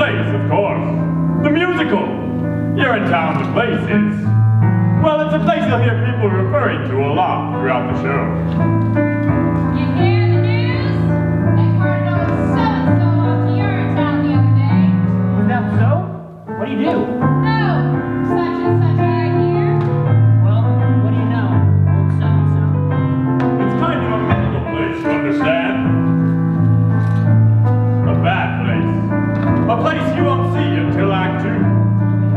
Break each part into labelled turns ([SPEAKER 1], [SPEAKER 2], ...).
[SPEAKER 1] place, of course. The musical. Urinetown, the place is. Well, it's a place you'll hear people referring to a lot throughout the show.
[SPEAKER 2] You hear the news? They heard there was so-and-so off to Urinetown the other day.
[SPEAKER 3] Is that so? What do you do?
[SPEAKER 2] No, such and such right here.
[SPEAKER 3] Well, what do you know, old so-and-so?
[SPEAKER 1] It's kind of a mythical place, you understand? A bad place. A place you won't see until Act 2.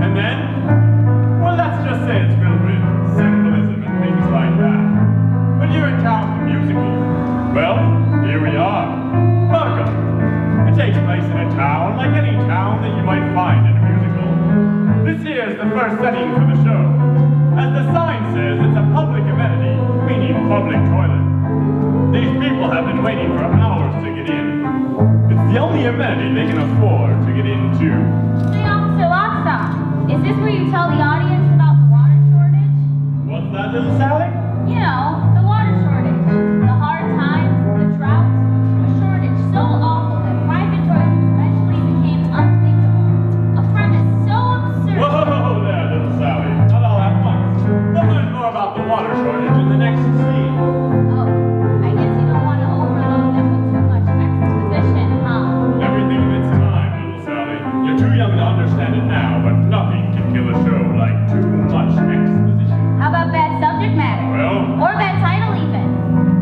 [SPEAKER 1] And then, well, let's just say it's filled with symbolism and things like that. But Urinetown's the musical. Well, here we are. Welcome. It takes place in a town like any town that you might find in a musical. This here is the first setting for the show. As the sign says, it's a public amenity, meaning public toilet. These people have been waiting for hours to get in. It's the only amenity they can afford to get into.
[SPEAKER 2] Hey, Officer Lockstock, is this where you tell the audience about the water shortage?
[SPEAKER 1] What's that, little Sally?
[SPEAKER 2] You know, the water shortage. The hard times, the drought, a shortage so awful that private toilets eventually became unthinkable. A premise so absurd.
[SPEAKER 1] Whoa there, little Sally. Not all at once. We'll learn more about the water shortage in the next scene.
[SPEAKER 2] Oh, I guess you don't want to overload them with too much exposition, huh?
[SPEAKER 1] Everything in its time, little Sally. You're too young to understand it now, but nothing can kill a show like too much exposition.
[SPEAKER 2] How about bad subject matter?
[SPEAKER 1] Well,
[SPEAKER 2] Or bad title even.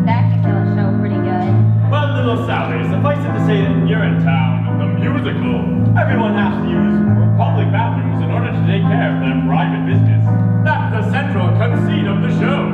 [SPEAKER 2] That can kill a show pretty good.
[SPEAKER 1] well, little Sally, suffice it to say that you're in town, the musical, everyone has to use public bathrooms in order to take care of their private business. That's the central conceit of the show.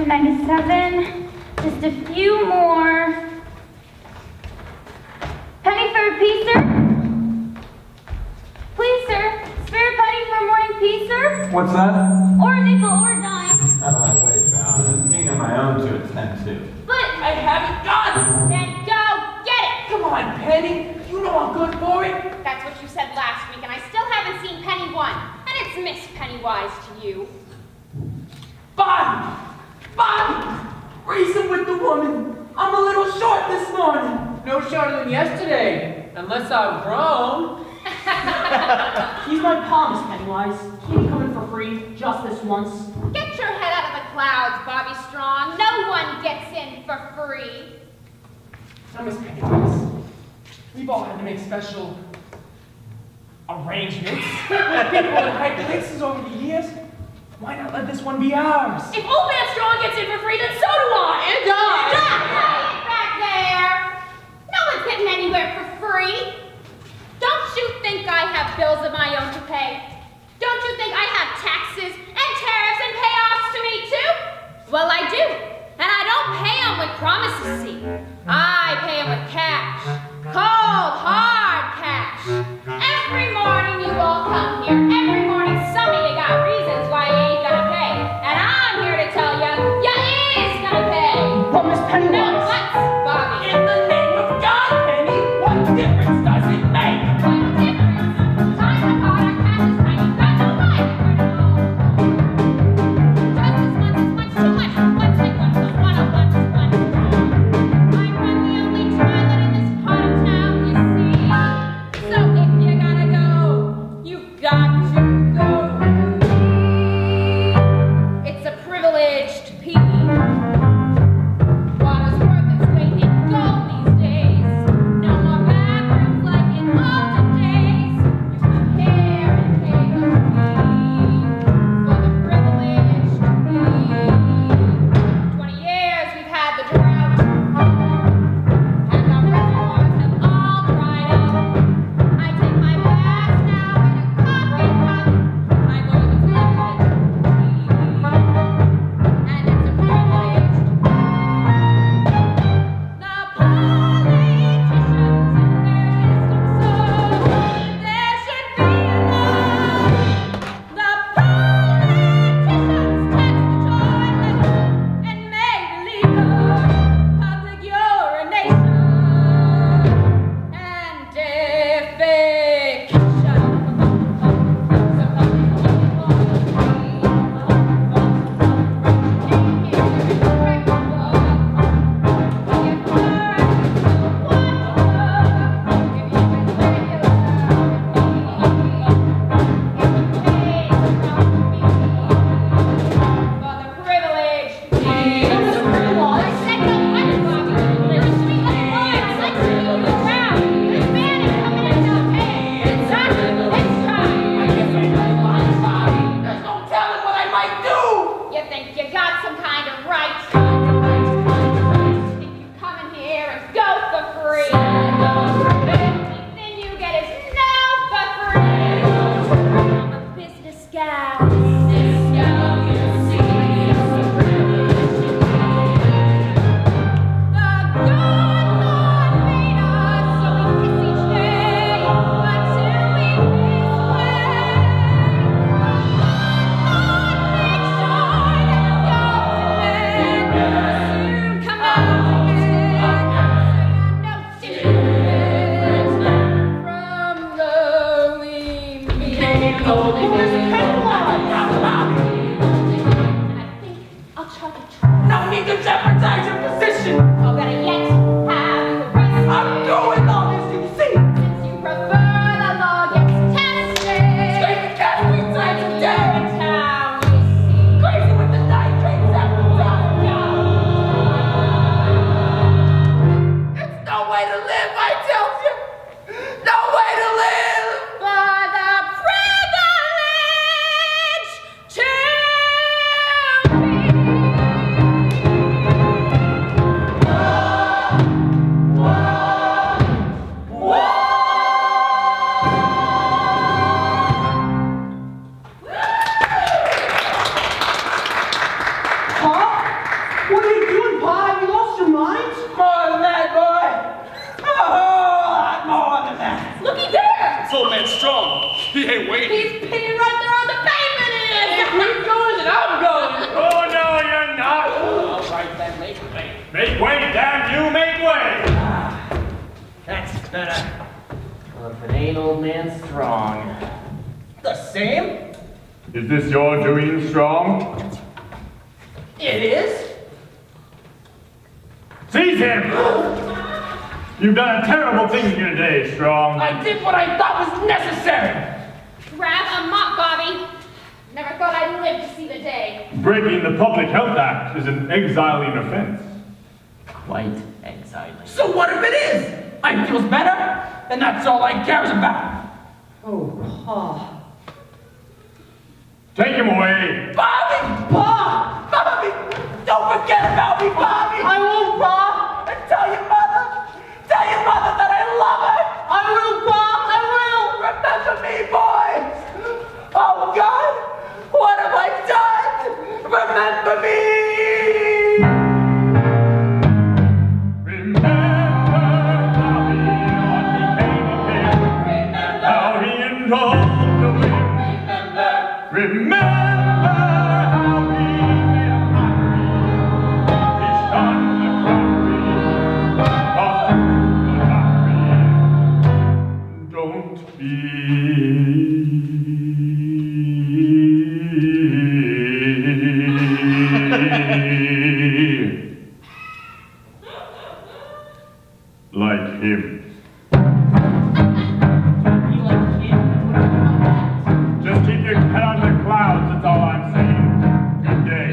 [SPEAKER 2] $1.97. Just a few more. Penny for a piece, sir? Please, sir. Spare a penny for a morning piece, sir?
[SPEAKER 1] What's that?
[SPEAKER 2] Or a nickel or a dime.
[SPEAKER 1] Out of my way, child. Being on my own to attend to.
[SPEAKER 2] But
[SPEAKER 3] I haven't got.
[SPEAKER 2] then go get it.
[SPEAKER 3] Come on, Penny. You know I'm good for it.
[SPEAKER 2] That's what you said last week, and I still haven't seen Penny 1. And it's Miss Pennywise to you.
[SPEAKER 3] Bobby! Bobby! Reason with the woman. I'm a little short this morning. No shorter than yesterday. Unless I've grown. He's my pal, Miss Pennywise. He ain't coming for free, just this once.
[SPEAKER 2] Get your head out of the clouds, Bobby Strong. No one gets in for free.
[SPEAKER 3] Now, Miss Pennywise, we've all had to make special arrangements with people in high places over the years. Why not let this one be ours?
[SPEAKER 2] If Old Man Strong gets in for free, then so do I.
[SPEAKER 3] And I.
[SPEAKER 2] Hey, back there. No one's getting anywhere for free. Don't you think I have bills of my own to pay? Don't you think I have taxes and tariffs and payoffs to meet too? Well, I do. And I don't pay them with promises, see. I pay them with cash. Cold, hard cash. Every morning you all come here. Every morning somebody got reasons why you ain't gonna pay. And I'm here to tell you, you is gonna pay.
[SPEAKER 3] But Miss Pennywise.
[SPEAKER 2] Now what, Bobby?
[SPEAKER 3] In the name of God, Penny, what difference does it make?
[SPEAKER 2] What difference? Time to hard our cash is tiny. Got no life. Just as much is much too much. One take one plus 101 is 1 is wrong. I run the only toilet in this part of town, you see. So if you gotta go, you've got to go with me. It's a privilege to pee. Water's worth its weight in gold these days. No more bathrooms like in olden days. You come here and pay a fee for the privilege to pee. 20 years we've had the drought, and our reservoirs have all dried up. I take my bath now in a coffee cup. I'm one of the privileged to pee, and it's a privilege to pee. The politicians and their wisdom so there should be a law. The politicians tax the toilet and make illegal public urination and defecation.
[SPEAKER 3] There's no telling what I might do.
[SPEAKER 2] You think you got some kind of right? Think you come in here and go for free? Anything you get is no for free. I'm a business gal. Business gal, you see, it's a privilege to be. The good Lord made us so we kiss each day until we piss away.
[SPEAKER 3] No need to jeopardize your position. I'm doing all this, you see. Straight to cash 3 times a day. Crazy with the nitrates after dark. It's no way to live, I tell you. No way to live.
[SPEAKER 2] To be.
[SPEAKER 1] wait.
[SPEAKER 2] He's pinning right there on the pavement. It is.
[SPEAKER 3] If he's going, then I'm going.
[SPEAKER 1] Oh, no, you're not.
[SPEAKER 3] All right, then, make way.
[SPEAKER 1] Make way, damn you, make way.
[SPEAKER 3] That's better. Well, if it ain't old man Strong. The same?
[SPEAKER 1] Is this your doing, Strong?
[SPEAKER 3] It is?
[SPEAKER 1] Seize him! You've done a terrible thing here today, Strong.
[SPEAKER 3] I did what I thought was necessary.
[SPEAKER 2] Grab a mop, Bobby. Never thought I'd live to see the day.
[SPEAKER 1] Breaking the Public Health Act is an exiling offense.
[SPEAKER 3] Quite exiling. So what if it is? I feels better, and that's all I cares about. Oh, Pa.
[SPEAKER 1] Take him away.
[SPEAKER 3] Bobby! Pa! Bobby! Don't forget about me, Bobby! I won't, Pa! And tell your mother that I love her! I will, Pa! I will! Remember me, boys! Oh, God! What have I done? Remember me!
[SPEAKER 1] Remember how he became a king. How he indulged the wind. Remember how he made a mockery. He shunned the crockery, tossed through the dockery. Don't be like him.
[SPEAKER 3] You like him?
[SPEAKER 1] Just keep your head on the clouds, that's all I'm saying. Good day.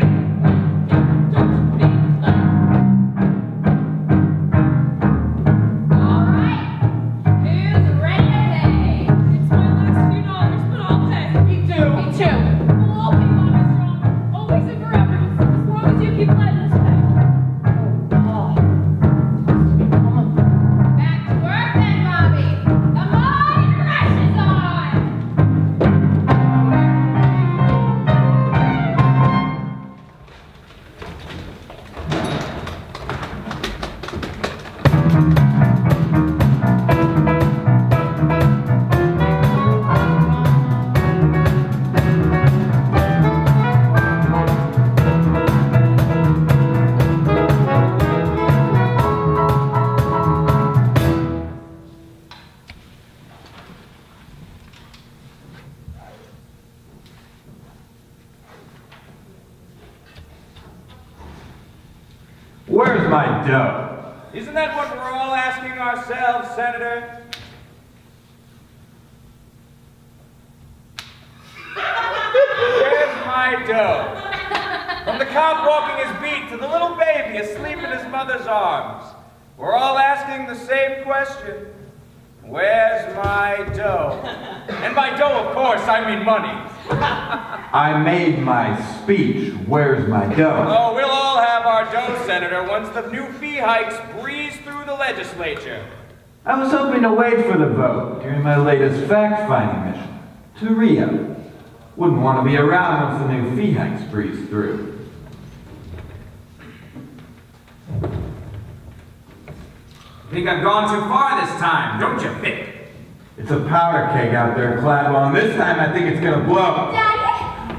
[SPEAKER 2] All right. Who's ready to pay?
[SPEAKER 4] It's my last few dollars, but I'll pay.
[SPEAKER 3] Me too.
[SPEAKER 2] Me too.
[SPEAKER 4] Well, I'll keep on strong. Always and forever. As long as you keep letting us pay.
[SPEAKER 2] Back to work then, Bobby. The morning rush is on.
[SPEAKER 5] Where's my dough?
[SPEAKER 6] Isn't that what we're all asking ourselves, Senator? Where's my dough? From the cop walking his beat to the little baby asleep in his mother's arms, we're all asking the same question. Where's my dough? And by dough, of course, I mean money.
[SPEAKER 5] I made my speech. Where's my dough?
[SPEAKER 6] Oh, we'll all have our dough, Senator, once the new fee hikes breeze through the legislature.
[SPEAKER 5] I was hoping to wait for the vote during my latest fact-finding mission to Rio. Wouldn't want to be around once the new fee hikes breeze through.
[SPEAKER 6] Think I've gone too far this time, don't you, Vic?
[SPEAKER 5] It's a powder keg out there, Cladwell, and this time I think it's gonna blow.
[SPEAKER 2] Daddy?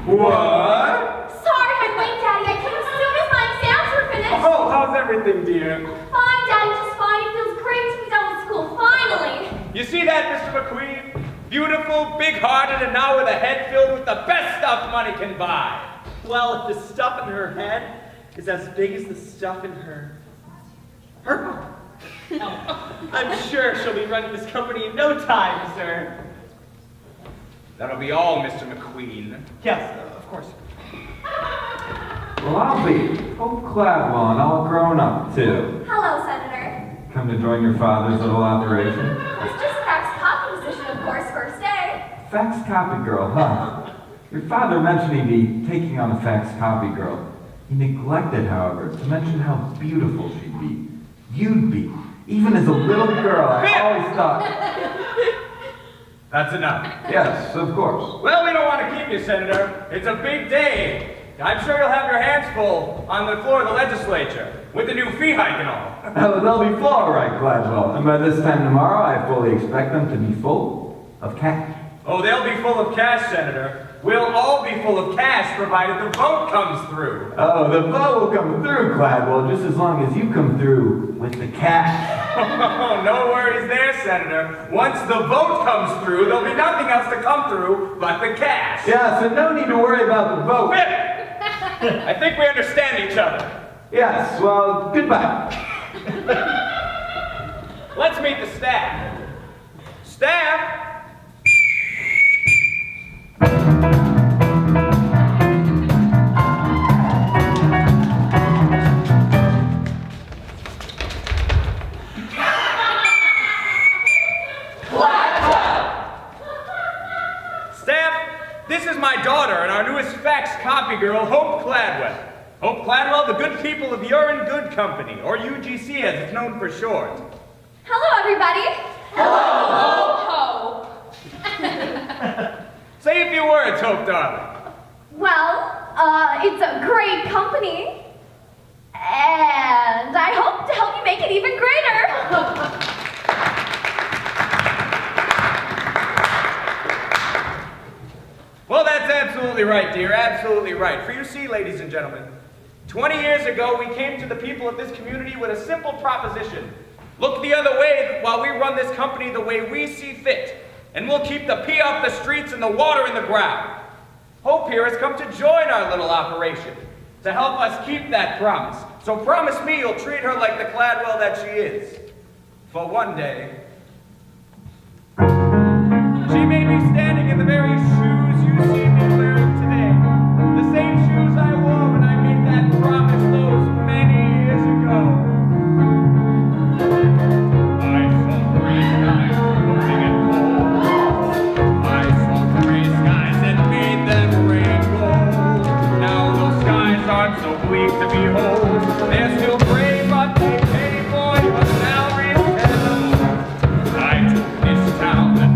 [SPEAKER 5] What?
[SPEAKER 2] Sorry I'm late, Daddy. I came as soon as my exams were finished.
[SPEAKER 6] Oh, how's everything, dear?
[SPEAKER 2] Fine, Daddy, just fine. It feels great to be done with school, finally.
[SPEAKER 6] You see that, Mr. McQueen? Beautiful, big-hearted, and now with a head filled with the best stuff money can buy.
[SPEAKER 7] Well, if the stuff in her head is as big as the stuff in her... I'm sure she'll be running this company in no time, sir.
[SPEAKER 6] That'll be all, Mr. McQueen.
[SPEAKER 7] Yes, of course.
[SPEAKER 5] Well, I'll be Hope Cladwell and all grown up, too.
[SPEAKER 2] Hello, Senator.
[SPEAKER 5] Come to join your father's little operation?
[SPEAKER 2] It's just fax copy position, of course, first day.
[SPEAKER 5] Fax copy girl, huh? Your father mentioned he'd be taking on a fax copy girl. He neglected, however, to mention how beautiful she'd be. You'd be. Even as a little girl, I always thought...
[SPEAKER 6] That's enough.
[SPEAKER 5] Yes, of course.
[SPEAKER 6] Well, we don't want to keep you, Senator. It's a big day. I'm sure you'll have your hands full on the floor of the legislature, with the new fee hike and all.
[SPEAKER 5] Oh, they'll be full, all right, Gladwell. And by this time tomorrow, I fully expect them to be full of cash.
[SPEAKER 6] Oh, they'll be full of cash, Senator. We'll all be full of cash provided the vote comes through.
[SPEAKER 5] Oh, the vote will come through, Gladwell, just as long as you come through with the cash.
[SPEAKER 6] Oh, no worries there, Senator. Once the vote comes through, there'll be nothing else to come through but the cash.
[SPEAKER 5] Yeah, so no need to worry about the vote.
[SPEAKER 6] I think we understand each other.
[SPEAKER 5] Yes, well, goodbye.
[SPEAKER 6] Let's meet the staff. Staff! This is my daughter and our newest fax copy girl, Hope Cladwell. Hope Cladwell, the good people of Urine Good Company, or UGC as it's known for short.
[SPEAKER 2] Hello, everybody. Hello. Ho.
[SPEAKER 6] Say a few words, Hope, darling.
[SPEAKER 2] Well, it's a great company, and I hope to help you make it even greater.
[SPEAKER 6] Well, that's absolutely right, dear, absolutely right. For you see, ladies and gentlemen, 20 years ago, we came to the people of this community with a simple proposition. Look the other way while we run this company the way we see fit, and we'll keep the pee off the streets and the water in the ground. Hope here has come to join our little operation, to help us keep that promise. So promise me you'll treat her like the Cladwell that she is. For one day, she may be standing in the very shoes you see me wearing today. The same shoes I wore when I made that promise those many years ago. I saw gray skies floating and cold. I saw gray skies that made them rainbow. Now those skies aren't so bleak to behold. They're still gray, but they pay for your salary. I took this town and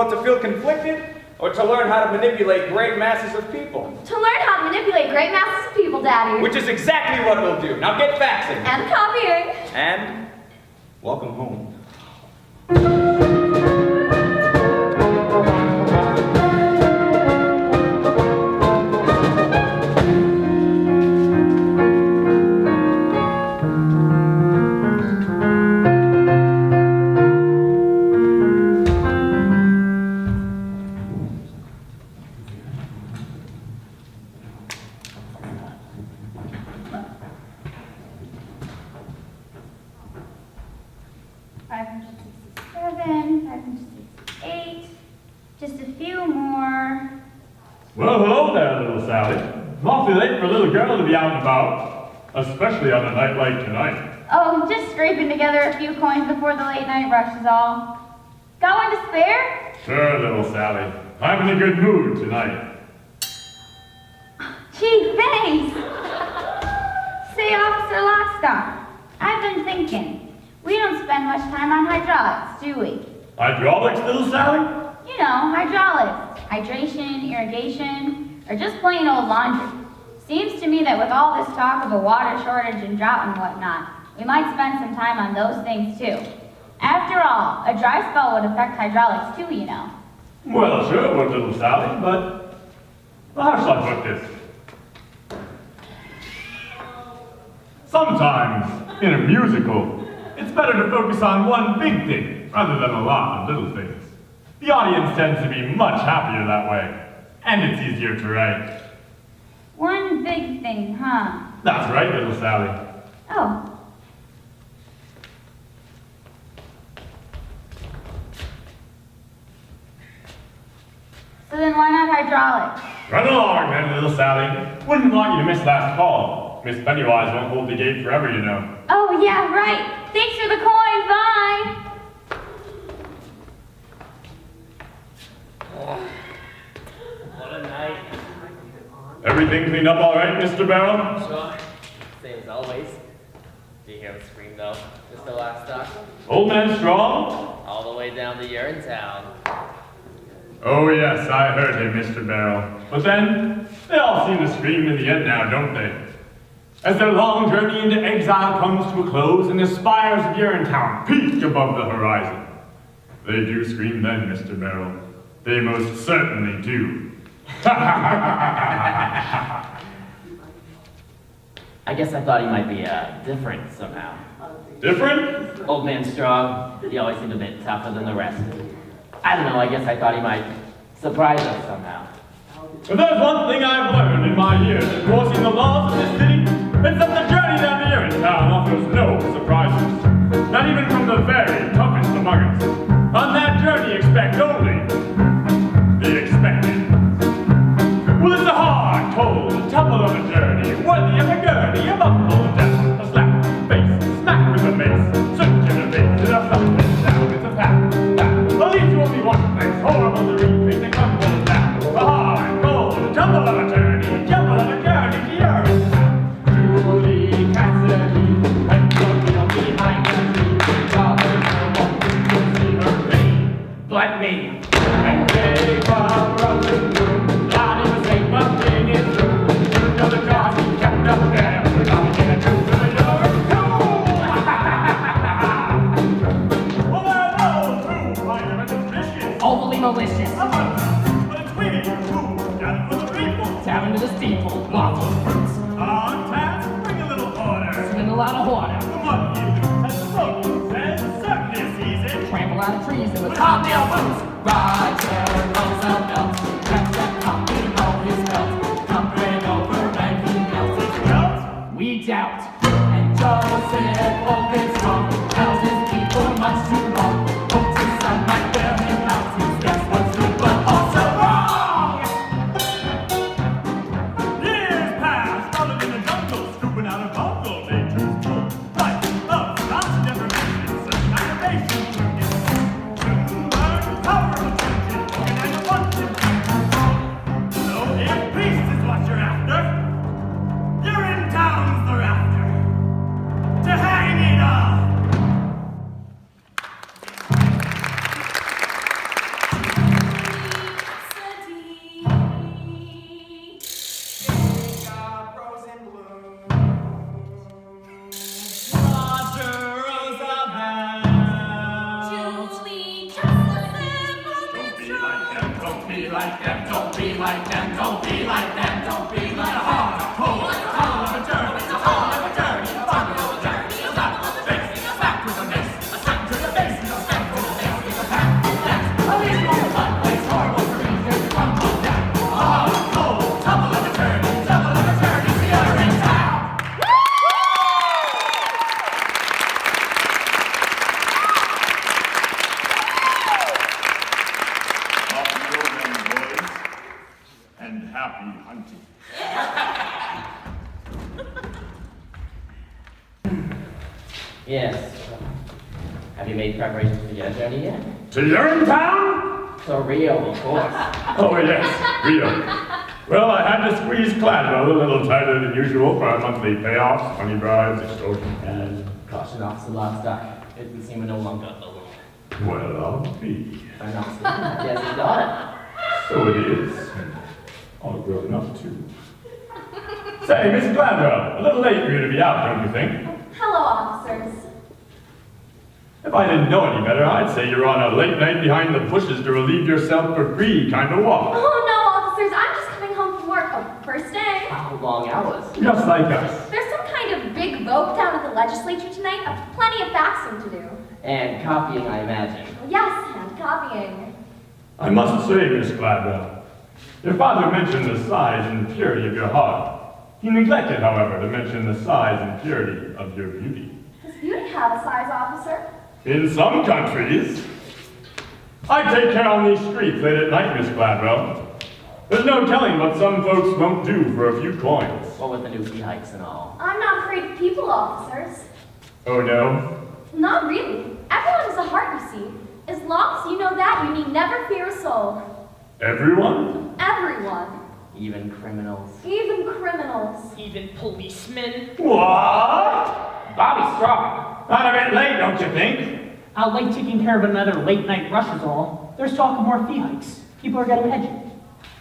[SPEAKER 6] to feel conflicted, or to learn how to manipulate great masses of people?
[SPEAKER 2] To learn how to manipulate great masses of people, Daddy.
[SPEAKER 6] Which is exactly what we'll do. Now get faxing.
[SPEAKER 2] And copying.
[SPEAKER 6] And welcome home.
[SPEAKER 1] Well, hello there, little Sally. It's awfully late for a little girl to be out and about, especially on a night like tonight.
[SPEAKER 2] Oh, just scraping together a few coins before the late night rush is all. Got one to spare?
[SPEAKER 1] Sure, little Sally. I'm in a good mood tonight.
[SPEAKER 2] Gee, thanks. Say, Officer Lockstock, I've been thinking. We don't spend much time on hydraulics, do we?
[SPEAKER 1] Hydraulics, little Sally?
[SPEAKER 2] You know, hydraulics. Hydration, irrigation, or just plain old laundry. Seems to me that with all this talk of a water shortage and drought and whatnot, we might spend some time on those things too. After all, a dry spell would affect hydraulics too, you know.
[SPEAKER 1] Well, sure it would, little Sally, but how shall I put this? Sometimes, in a musical, it's better to focus on one big thing rather than a lot of little things. The audience tends to be much happier that way, and it's easier to write.
[SPEAKER 2] One big thing, huh?
[SPEAKER 1] That's right, little Sally.
[SPEAKER 2] Oh. So then why not hydraulics?
[SPEAKER 1] Run along then, little Sally. Wouldn't want you to miss last call. Miss Pennywise won't hold the gate forever, you know.
[SPEAKER 2] Oh, yeah, right. Thanks for the coin. Bye.
[SPEAKER 3] What a night.
[SPEAKER 1] Everything cleaned up all right, Mr. Barrel?
[SPEAKER 3] Sure. Same as always. Do you hear him scream though, Mr. Lockstock?
[SPEAKER 1] Old man strong?
[SPEAKER 3] All the way down to Urinetown.
[SPEAKER 1] Oh yes, I heard him, Mr. Barrel. But then, they all seem to scream in the end now, don't they? As their long journey into exile comes to a close and the spires of Urinetown peak above the horizon. They do scream then, Mr. Barrel. They most certainly do.
[SPEAKER 3] I guess I thought he might be different somehow.
[SPEAKER 1] Different?
[SPEAKER 3] Old man strong, he always seemed a bit tougher than the rest. I don't know, I guess I thought he might surprise us somehow.
[SPEAKER 1] If there's one thing I've learned in my years enforcing the laws of this city, it's that the journey down to Urinetown offers no surprises. Not even from the very toughest among us. On that journey, expect only the expected. Well, it's a hard, cold, tumble of a journey, worthy of a gurney, a bumble down, a slap face, a smack with a mace, search in a face, and a thumping down. It's a pat, I'll lead you only one place, horrible to read, face and crumble down. A hard, cold, tumble of a journey, jumble of a journey to Urinetown. Julie Cassidy, and looking behind the tree, Robert won't see her be, but me. And they come rolling through, not in the same but in his room. To the cars he kept up there, we're not in a true to the Urinetown. Well, they're all too, I am delicious.
[SPEAKER 3] Overly malicious.
[SPEAKER 1] But it's really food, done for the people.
[SPEAKER 3] Tavern to the steeple, waffles, fruits,
[SPEAKER 1] On task, bring a little order.
[SPEAKER 3] swing a lot of water,
[SPEAKER 1] The monkey has spoken, says certainly sees it.
[SPEAKER 3] trample out of trees with hobnail boots. Roger Roosevelt, kept that company on his belt, tumbling over and he melted his belt. We doubt. And Joseph opens strong, tells his people much too long. Hopes his son might bear him out, his guess was good but also wrong.
[SPEAKER 1] Years passed, running in the jungle, scooping out a bungle, nature's tool. Life of lots deprivations and aggravation to get. Soon learn the power of attention, and a wanted. So if peace is what you're after, Urinetown's the rafter. To hang it up. Don't be like them, don't be like them, don't be like them, don't be like a hard, cold, tunnel of a journey, it's a tunnel of a journey, a tunnel of a journey, a slap with a face, a slap with a mace, a slap to the face, and a slap with a face, it's a pat, that's a least one of one place, horrible for me, there's a crumble down, a hard, cold, tunnel of a journey, to Urinetown. Off you go then, boys. And and happy hunting.
[SPEAKER 8] Yes. Have you made preparations for your journey yet?
[SPEAKER 1] To Urinetown?
[SPEAKER 8] To Rio, of course.
[SPEAKER 1] Oh, yes, Rio. Well, I had to squeeze Cladwell a little tighter than usual for our monthly payoffs, money bribes, extortion fees.
[SPEAKER 8] Caution, Officer Lockstock. It would seem we're no longer alone.
[SPEAKER 1] Well, I'll be.
[SPEAKER 8] I'm not speaking. Yes, you got
[SPEAKER 1] So it is. All grown up, too. Say, Miss Cladwell, a little late for you to be out, don't you think?
[SPEAKER 2] Hello, officers.
[SPEAKER 1] If I didn't know any better, I'd say you're on a late night behind the bushes to relieve yourself for free kind of walk.
[SPEAKER 2] Oh, no, officers. I'm just coming home from work. Oh, first day.
[SPEAKER 8] it. How long hours?
[SPEAKER 1] Just like us.
[SPEAKER 2] There's some kind of big vote down at the legislature tonight. I've plenty of faxing to do.
[SPEAKER 8] And copying, I imagine.
[SPEAKER 2] Yes, and copying.
[SPEAKER 1] I must say, Miss Cladwell, your father mentioned the size and purity of your heart. He neglected, however, to mention the size and purity of your beauty.
[SPEAKER 2] Does beauty have a size, officer?
[SPEAKER 1] In some countries. I take care on these streets late at night, Miss Cladwell. There's no telling what some folks won't do for a few coins.
[SPEAKER 8] What with the new fee hikes and all?
[SPEAKER 2] I'm not afraid of people, officers.
[SPEAKER 1] Oh, no?
[SPEAKER 2] Not really. Everyone has a heart, you see. As long as you know that, you need never fear a soul.
[SPEAKER 1] Everyone?
[SPEAKER 2] Everyone.
[SPEAKER 8] Even criminals.
[SPEAKER 2] Even criminals.
[SPEAKER 3] Even policemen.
[SPEAKER 1] What?
[SPEAKER 8] Bobby Strong!
[SPEAKER 1] Not a bit late, don't you think?
[SPEAKER 3] Out late taking care of another late night rush is all. There's talk of more fee hikes. People are getting edgy.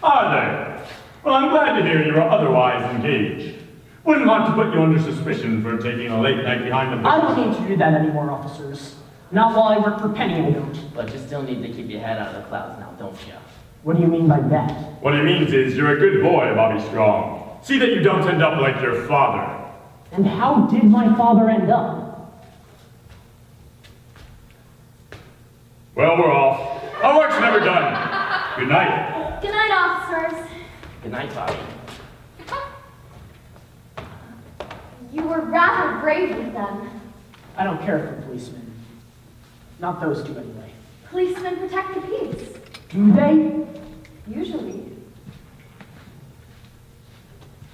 [SPEAKER 1] Are they? Well, I'm glad to hear you're otherwise engaged. Wouldn't want to put you under suspicion for taking a late night behind the
[SPEAKER 3] I
[SPEAKER 1] bushes.
[SPEAKER 3] don't need to do that anymore, officers. Not while I work for Penny, I don't.
[SPEAKER 8] But you still need to keep your head out of the clouds now, don't you?
[SPEAKER 3] What do you mean by that?
[SPEAKER 1] What he means is you're a good boy, Bobby Strong. See that you don't end up like your father.
[SPEAKER 3] And how did my father end up?
[SPEAKER 1] Well, we're off. Our work's never done. Good night.
[SPEAKER 2] Good night, officers.
[SPEAKER 8] Good night, Bobby.
[SPEAKER 2] You were rather brave with them.
[SPEAKER 3] I don't care for policemen. Not those two, anyway.
[SPEAKER 2] Policemen protect the peace.
[SPEAKER 3] Do they?
[SPEAKER 2] Usually.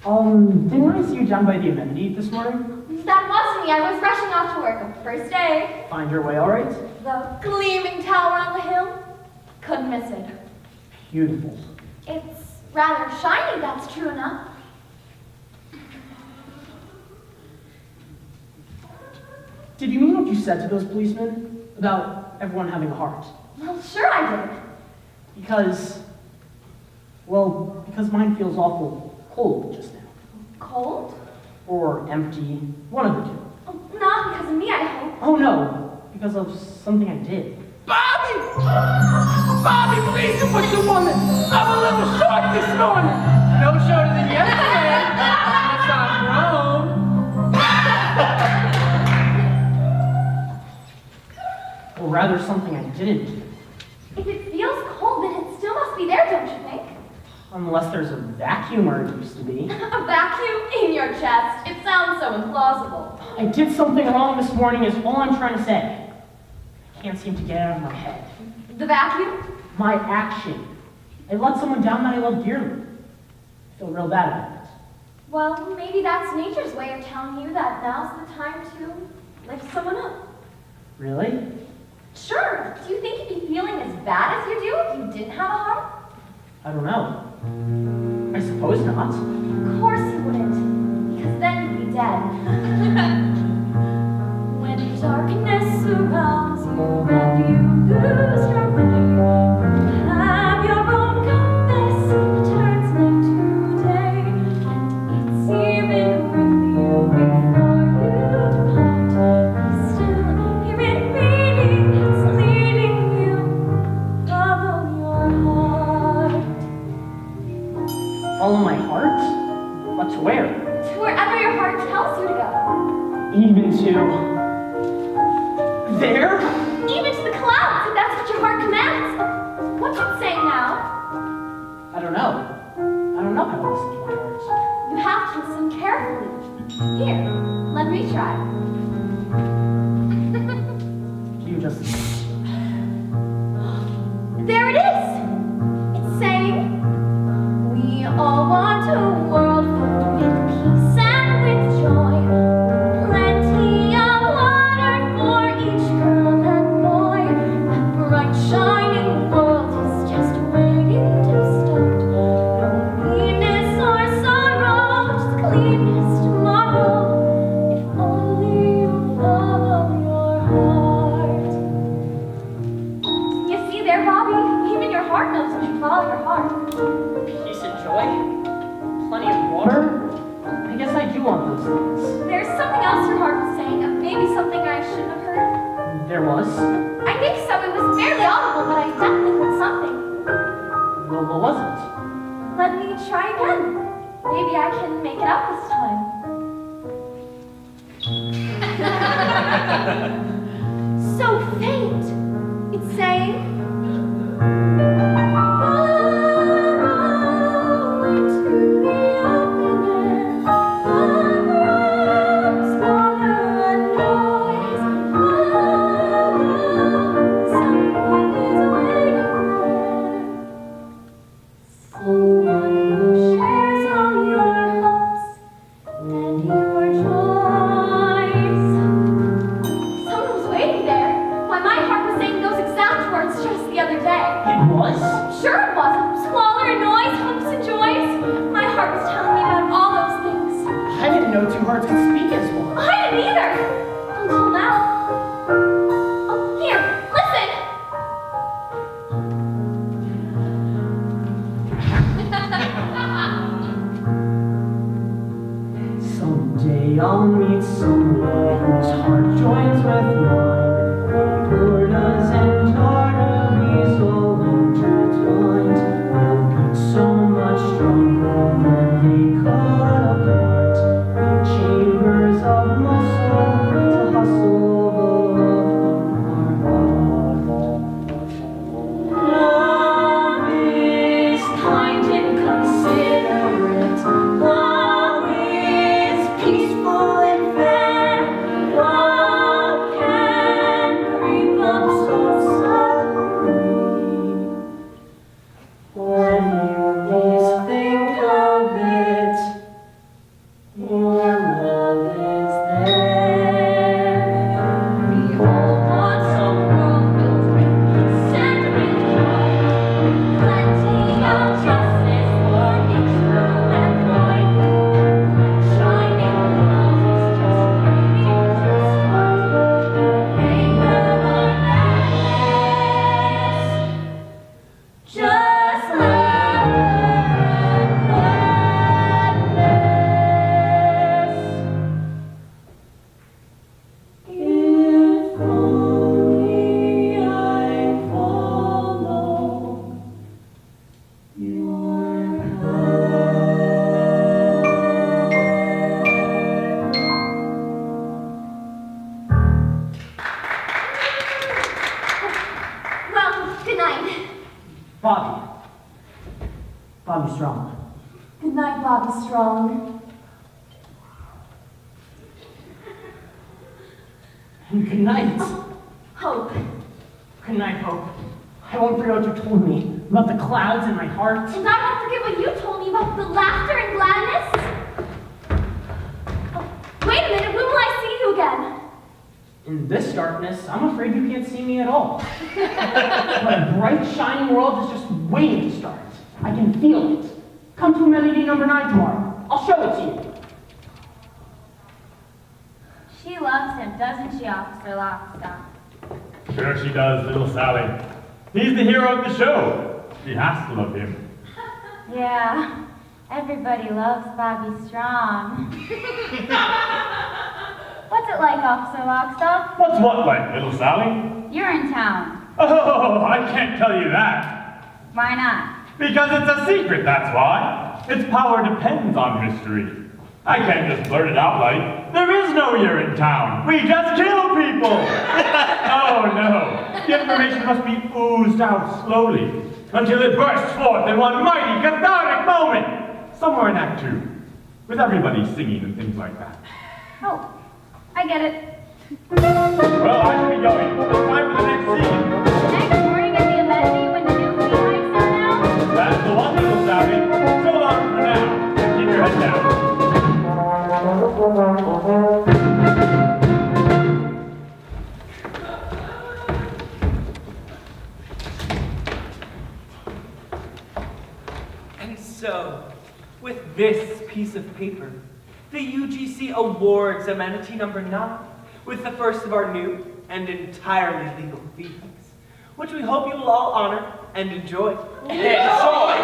[SPEAKER 3] Didn't I see you down by the amenity this morning?
[SPEAKER 2] That wasn't me. I was rushing off to work. First day.
[SPEAKER 3] Find your way all right?
[SPEAKER 2] The gleaming tower on the hill. Couldn't miss it.
[SPEAKER 3] Beautiful.
[SPEAKER 2] It's rather shiny, that's true enough.
[SPEAKER 3] Did you mean what you said to those policemen about everyone having a heart?
[SPEAKER 2] Well, sure I did.
[SPEAKER 3] Because mine feels awful cold just now.
[SPEAKER 2] Cold?
[SPEAKER 3] Or empty, one of the two.
[SPEAKER 2] Oh, not because of me, I hope.
[SPEAKER 3] Oh no, because of something I did.
[SPEAKER 9] Bobby! Bobby, please don't push the woman! I'm a little short this morning!
[SPEAKER 3] No shorter than yesterday, unless I'm grown. Or rather, something I didn't do.
[SPEAKER 2] If it feels cold, then it still must be there, don't you think?
[SPEAKER 3] Unless there's a vacuum where it used to be.
[SPEAKER 2] A vacuum in your chest. It sounds so implausible.
[SPEAKER 3] I did something wrong this morning is all I'm trying to say. I can't seem to get it out of my head.
[SPEAKER 2] The vacuum?
[SPEAKER 3] My action. I let someone down that I love dearly. I feel real bad about it.
[SPEAKER 2] Well, maybe that's nature's way of telling you that now's the time to lift someone up.
[SPEAKER 3] Really?
[SPEAKER 2] Sure. Do you think you'd be feeling as bad as you do if you didn't have a heart?
[SPEAKER 3] I don't know. I suppose not.
[SPEAKER 2] Of course you wouldn't, because then you'd be dead. When darkness surrounds you and you lose your way, have your own confess, it turns night to day, and it's even worth you before you depart. Be still, hear it beating, it's leading you, follow your heart.
[SPEAKER 3] Follow my heart? But to where?
[SPEAKER 2] To wherever your heart tells you to go.
[SPEAKER 3] Even to... there?
[SPEAKER 2] Even to the clouds, if that's what your heart commands. What's it saying now?
[SPEAKER 3] I don't know. I don't know how to listen to my heart.
[SPEAKER 2] You have to listen carefully. Here, let me try.
[SPEAKER 3] You just...
[SPEAKER 2] There it is! It's saying, we all want a world filled with peace and with joy. Plenty of water for each girl and boy. That bright shining world is just waiting to start. No meanness or sorrow, just cleanness tomorrow. If only you follow your heart. You see there, Bobby? Even your heart knows when you follow your heart.
[SPEAKER 3] Peace and joy? Plenty of water? I guess I do want those things.
[SPEAKER 2] There's something else your heart was saying, maybe something I shouldn't have heard.
[SPEAKER 3] There was?
[SPEAKER 2] I think so. It was barely audible, but I definitely heard something.
[SPEAKER 3] Well, what was it?
[SPEAKER 2] Let me try again. Maybe I can make it up this time. So faint. It's saying, "Follow into the open air. Arms, water, and noise. Follow, someone is waiting there. Someone who shares all your hopes and your joys." Someone was waiting there. Why, my heart was saying those exact words just the other day.
[SPEAKER 3] It was?
[SPEAKER 2] Sure it was. Squalor and noise, hopes and joys. My heart was telling me about all those things.
[SPEAKER 3] I didn't know two hearts could speak as one.
[SPEAKER 2] I didn't either. Until now. Oh, here, listen.
[SPEAKER 3] Someday I'll meet someone whose heart joins with mine. Aortas and arteries all intertwined. They'll beat so much stronger when they cut apart. In chambers of muscle to hustle the love from our heart. Love is kind and considerate. Love is peaceful and fair. Love can creep up so suddenly. When you least think of it, your love is there. We all want some world filled with peace and with joy. Plenty of justice for each girl and boy. Shining world is just waiting to start. Anger or madness, just laughter and gladness. If only I follow your Well, good night. Bobby. Bobby Strong.
[SPEAKER 2] Good night, Bobby Strong.
[SPEAKER 3] And good night.
[SPEAKER 2] Hope.
[SPEAKER 3] Good night, Hope. I won't forget what you told me about the clouds in my heart.
[SPEAKER 2] And I won't forget what you told me about the laughter and gladness. Oh, wait a minute, when will I see you again?
[SPEAKER 3] In this darkness, I'm afraid you can't see me at all. But a bright, shining world is just waiting to start. I can feel it. Come to amenity number 9 tomorrow. I'll show it to you.
[SPEAKER 2] She loves him, doesn't she, Officer Lockstock?
[SPEAKER 1] Sure she does, little Sally. He's the hero of the show. She has to love him.
[SPEAKER 2] Yeah, everybody loves Bobby Strong. What's it like, Officer Lockstock?
[SPEAKER 1] What's what like, little Sally?
[SPEAKER 2] Urinetown.
[SPEAKER 1] Oh, I can't tell you that.
[SPEAKER 2] Why not?
[SPEAKER 1] Because it's a secret, that's why. Its power depends on mystery. I can't just blurt it out like, there is no Urinetown. We just kill people. Oh, no. The information must be oozed out slowly until it bursts forth in one mighty cathartic moment. Somewhere in Act 2, with everybody singing and things like that.
[SPEAKER 2] Oh, I get it.
[SPEAKER 1] Well, I should be going. It's time for the next scene.
[SPEAKER 2] Next morning at the amenity when the new fee hikes are announced?
[SPEAKER 1] That's the one, little Sally. So long,
[SPEAKER 7] with this piece of paper, the UGC Awards Amenity Number 9, with the first of our new and entirely legal fees, which we hope you will all honor and enjoy. Enjoy!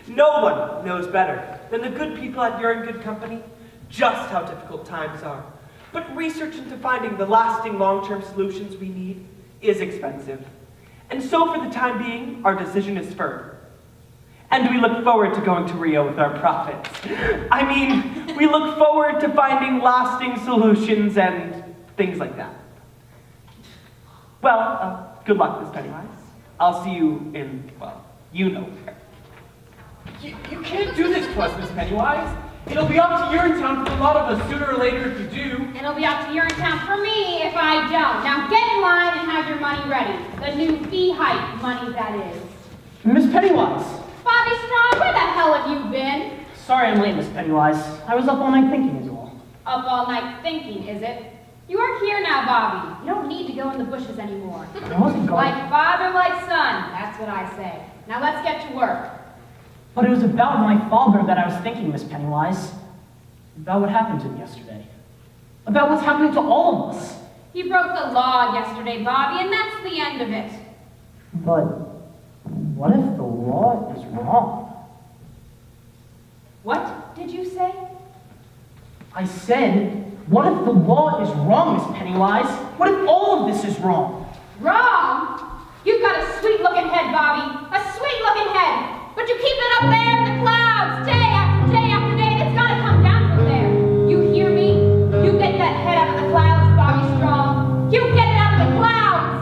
[SPEAKER 7] No one knows better than the good people at You're in Good Company just how difficult times are. But research into finding the lasting long-term solutions we need is expensive. And so for the time being, our decision is firm. And we look forward to going to Rio with our profits. I mean, we look forward to finding lasting solutions and things like that. Well, good luck, Miss Pennywise. I'll see you in, well, you know where.
[SPEAKER 3] You can't do this to us, Miss Pennywise. It'll be up to Urinetown for a lot of us sooner or later if you do.
[SPEAKER 2] It'll be up to Urinetown for me if I don't. Now get in line and have your money ready. The new fee hike money, that is.
[SPEAKER 3] Miss Pennywise.
[SPEAKER 2] Bobby Strong, where the hell have you been?
[SPEAKER 3] Sorry I'm late, Miss Pennywise. I was up all night thinking is all.
[SPEAKER 2] Up all night thinking, is it? You are here now, Bobby. You don't need to go in the bushes anymore.
[SPEAKER 3] I wasn't going.
[SPEAKER 2] Like father, like son. That's what I say. Now let's get to work.
[SPEAKER 3] But it was about my father that I was thinking, Miss Pennywise. About what happened to him yesterday. About what's happening to all of us.
[SPEAKER 2] He broke the law yesterday, Bobby, and that's the end of it.
[SPEAKER 3] But what if the law is wrong?
[SPEAKER 2] What did you say?
[SPEAKER 3] I said, what if the law is wrong, Miss Pennywise? What if all of this is wrong?
[SPEAKER 2] Wrong? You've got a sweet-looking head, Bobby. A sweet-looking head. But you keep it up there in the clouds, day after day after day, and it's got to come down from there. You hear me? You get that head out of the clouds, Bobby Strong. You get it out of the clouds.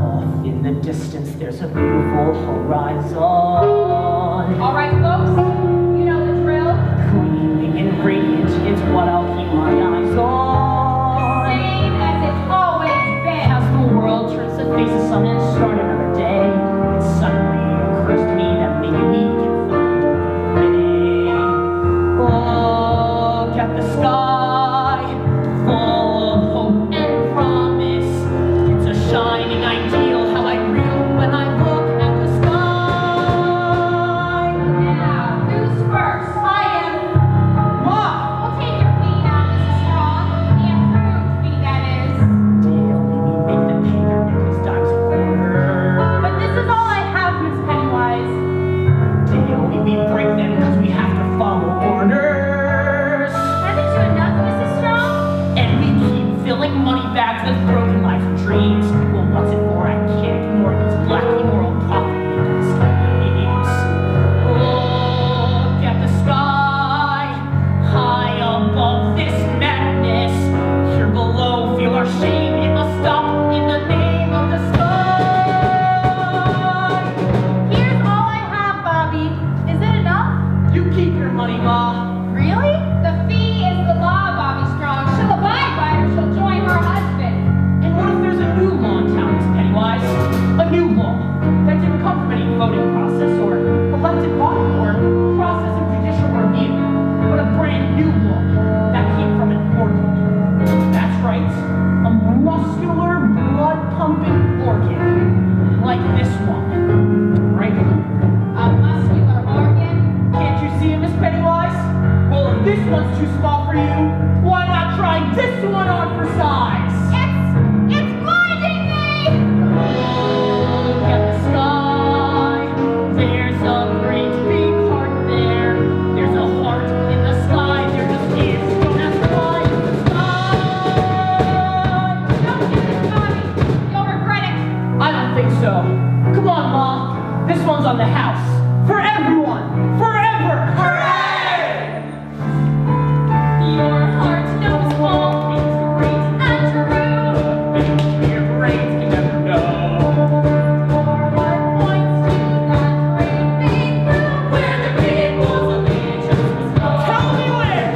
[SPEAKER 3] Off in the distance, there's a beautiful horizon.
[SPEAKER 2] All right, folks, you know the drill.
[SPEAKER 3] Gleaming and radiant is what I'll keep my eyes on.
[SPEAKER 2] Same as it's always been.
[SPEAKER 3] As the world turns to face the sun and start another day, it suddenly occurs to me that maybe we can find a way. Look at the sky, full of hope and promise. It's a shining ideal, how I reel when I look at the sky.
[SPEAKER 2] Now, who's first? I am.
[SPEAKER 3] Ma!
[SPEAKER 2] Well, take your fee now, Mrs. Strong. The improved fee, that is.
[SPEAKER 3] They'll make them pay their nickels, dimes, and quarters.
[SPEAKER 2] But this is all I have, Miss Pennywise.
[SPEAKER 3] We break them because we have to follow orders.
[SPEAKER 2] Haven't you enough, Mrs. Strong?
[SPEAKER 3] And we keep filling money bags with broken lives and dreams. Well, what's it for? I can't ignore these black immoral profit-making schemes. Look at the sky, high above this madness. Here below, feel our shame. It must stop in the name of the sky.
[SPEAKER 2] Here's all I have, Bobby. Is it enough?
[SPEAKER 3] You keep your money, Ma.
[SPEAKER 2] Really? The fee is the law, Bobby Strong. She'll abide by it or she'll join her husband.
[SPEAKER 3] And what if there's a new law in town, Miss Pennywise? A new law that didn't come from any voting process or elected body or process of judicial review, but a brand new law that came from an organ. That's right, a muscular, blood-pumping organ, like this one, right here.
[SPEAKER 2] A muscular organ?
[SPEAKER 3] Can't you see it, Miss Pennywise? Well, if this one's too small for you, why not try this one on for size?
[SPEAKER 2] It's blinding me!
[SPEAKER 3] Look at the sky. There's a great big heart there. There's a heart in the sky. There just is. Don't ask why. The sky.
[SPEAKER 2] Don't do this, Bobby. You'll regret it.
[SPEAKER 3] I don't think so. Come on, Ma. This one's on the house. For everyone. Forever. Hooray!
[SPEAKER 2] Your heart knows all things great and true.
[SPEAKER 3] Your brains can never know.
[SPEAKER 2] For what points to that great big blue where the people's allegiance was known.
[SPEAKER 3] Tell me where.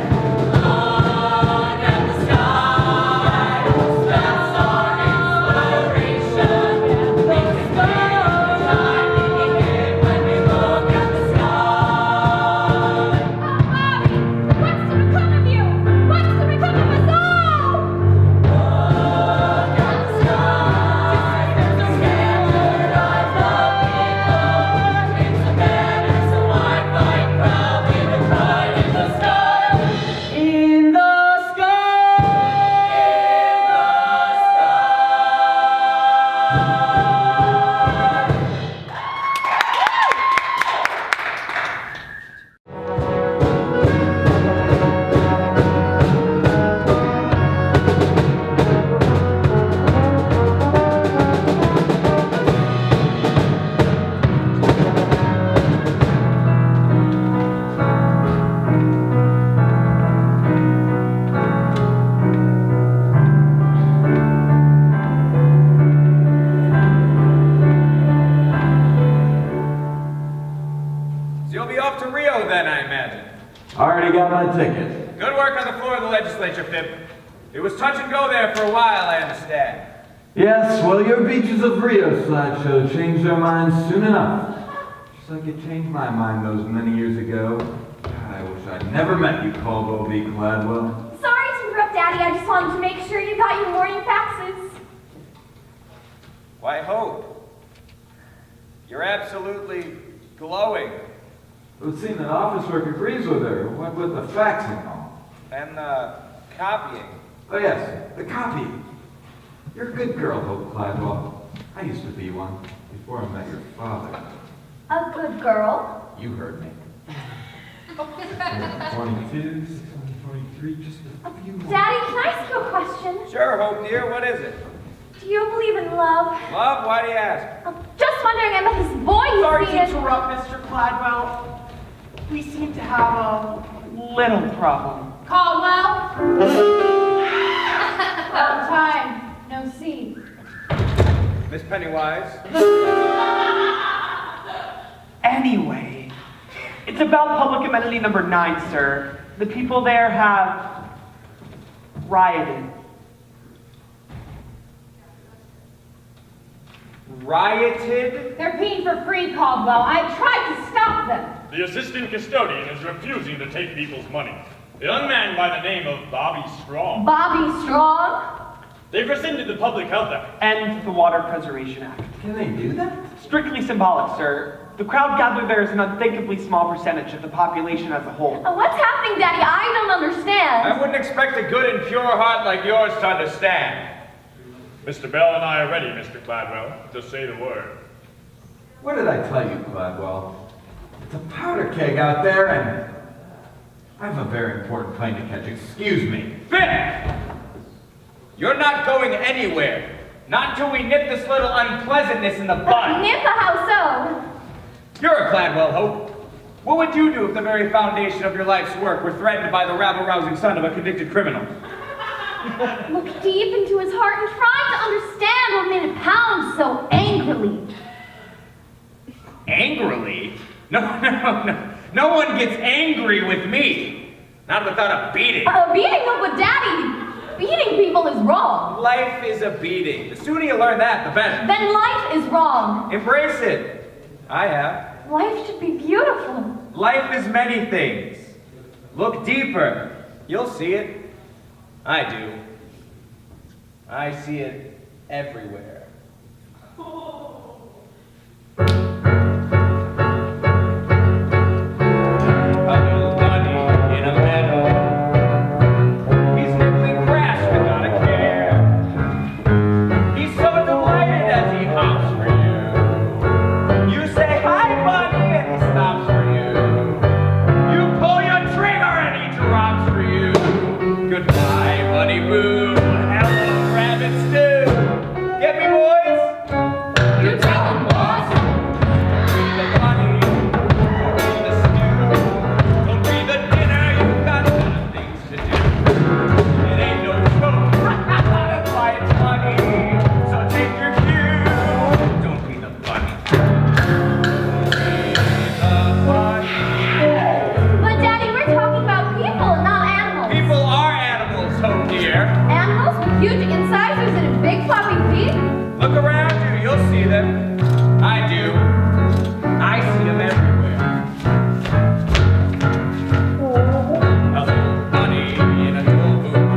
[SPEAKER 2] Look at the sky. That's our inspiration. The sun shining in when we look at the sky.
[SPEAKER 5] Already got my ticket.
[SPEAKER 6] Good work on the floor of the legislature, Pip. It was touch and go there for a while, I understand.
[SPEAKER 5] Yes, well, your Beaches of Rio slideshow changed their minds soon enough. Just like it changed my mind those many years ago. God, I wish I'd never met you, Caldwell B. Gladwell.
[SPEAKER 2] Sorry to interrupt, Daddy. I just wanted to make sure you got your morning faxes.
[SPEAKER 6] Why, Hope, you're absolutely glowing.
[SPEAKER 5] It would seem that office work agrees with her. What with the faxing all?
[SPEAKER 6] And the copying.
[SPEAKER 5] Oh, yes, the copy. You're a good girl, Hope Gladwell. I used to be one before I met your father.
[SPEAKER 2] A good girl.
[SPEAKER 5] You heard me. 622, 623, just a few more.
[SPEAKER 2] Daddy, can I ask you a question?
[SPEAKER 6] Sure, Hope, dear, what is it?
[SPEAKER 2] Do you believe in love?
[SPEAKER 6] Love? Why do you ask?
[SPEAKER 2] I'm just wondering, I met this boy you
[SPEAKER 7] Sorry
[SPEAKER 2] see
[SPEAKER 7] to
[SPEAKER 2] in-
[SPEAKER 7] interrupt, Mr. Gladwell. We seem to have a little problem.
[SPEAKER 4] Caldwell? Long time, no see.
[SPEAKER 6] Miss Pennywise?
[SPEAKER 7] Anyway, it's about public amenity number 9, sir. The people there have rioted.
[SPEAKER 6] Rioted?
[SPEAKER 4] They're peeing for free, Caldwell. I tried to stop them.
[SPEAKER 1] The assistant custodian is refusing to take people's money. A young man by the name of Bobby Strong.
[SPEAKER 2] Bobby Strong?
[SPEAKER 1] They've rescinded the Public Health Act.
[SPEAKER 7] And the Water Preservation Act.
[SPEAKER 5] Can they do that?
[SPEAKER 7] Strictly symbolic, sir. The crowd gathered there is an unthinkably small percentage of the population as a whole.
[SPEAKER 2] What's happening, Daddy? I don't understand.
[SPEAKER 6] I wouldn't expect a good and pure heart like yours to understand.
[SPEAKER 1] Mr. Bell and I are ready, Mr. Gladwell, to say the word.
[SPEAKER 5] What did I tell you, Gladwell? It's a powder keg out there, and I have a very important plane to catch. Excuse me.
[SPEAKER 6] Finn! You're not going anywhere. Not until we nip this little unpleasantness in the bud.
[SPEAKER 2] Nip, how so?
[SPEAKER 6] You're a Gladwell, Hope. What would you do if the very foundation of your life's work were threatened by the rabble-rousing son of a convicted criminal?
[SPEAKER 2] Look deep into his heart and try to understand what made it pound so angrily.
[SPEAKER 6] Angrily? No. No one gets angry with me. Not without a beating.
[SPEAKER 2] Beating up with Daddy. Beating people is wrong.
[SPEAKER 6] Life is a beating. The sooner you learn that, the better.
[SPEAKER 2] Then life is wrong.
[SPEAKER 6] Embrace it. I have.
[SPEAKER 2] Life should be beautiful.
[SPEAKER 6] Life is many things. Look deeper. You'll see it. I do. I see it everywhere. A little bunny in a meadow. He's nibbling grass without a care. He's so delighted as he hops for you. You say, "Hi, bunny," and he stops for you. You pull your trigger and he drops for you. Goodbye, bunny boo. Hello, rabbit stew. Get me, boys?
[SPEAKER 2] You tell him, boss.
[SPEAKER 6] Be the bunny. Don't be the stew. Don't be the dinner. You've got other things to do. It ain't no joke. That's why it's funny. So take your cue. Don't be the bunny. Be the bunny.
[SPEAKER 2] But Daddy, we're talking about people, not animals.
[SPEAKER 6] People are animals, Hope dear.
[SPEAKER 2] Animals with huge incisors and a big floppy feet?
[SPEAKER 6] Look around you, you'll see them. I do. I see them everywhere. A little bunny in a toll booth.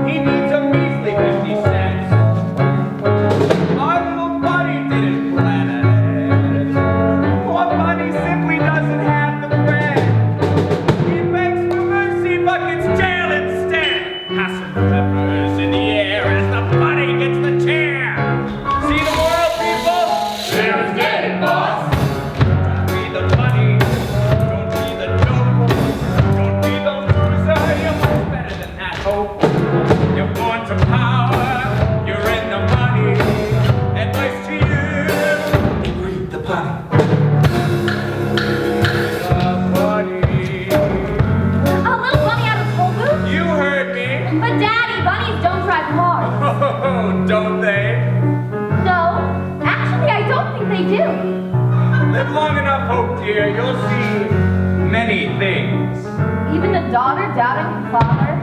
[SPEAKER 6] He needs a measly 50 cents. Our little bunny didn't plan ahead. Poor bunny simply doesn't have the bread. He begs for mercy, but gets jail instead. Passing peppers in the air as the bunny gets the chair. See the world, people?
[SPEAKER 1] There's getting boss.
[SPEAKER 6] Don't be the bunny. Don't be the joke. Don't be the loser. You're much better than that, Hope. You're born to power. You're in the money. Advice to you.
[SPEAKER 5] Read the bunny.
[SPEAKER 6] The bunny.
[SPEAKER 2] A little bunny out of toll booth?
[SPEAKER 6] You heard me.
[SPEAKER 2] But Daddy, bunnies don't drive cars.
[SPEAKER 6] Oh, don't they?
[SPEAKER 2] No, actually, I don't think they do.
[SPEAKER 6] Live long enough, Hope dear. You'll see many things.
[SPEAKER 2] doubting your father?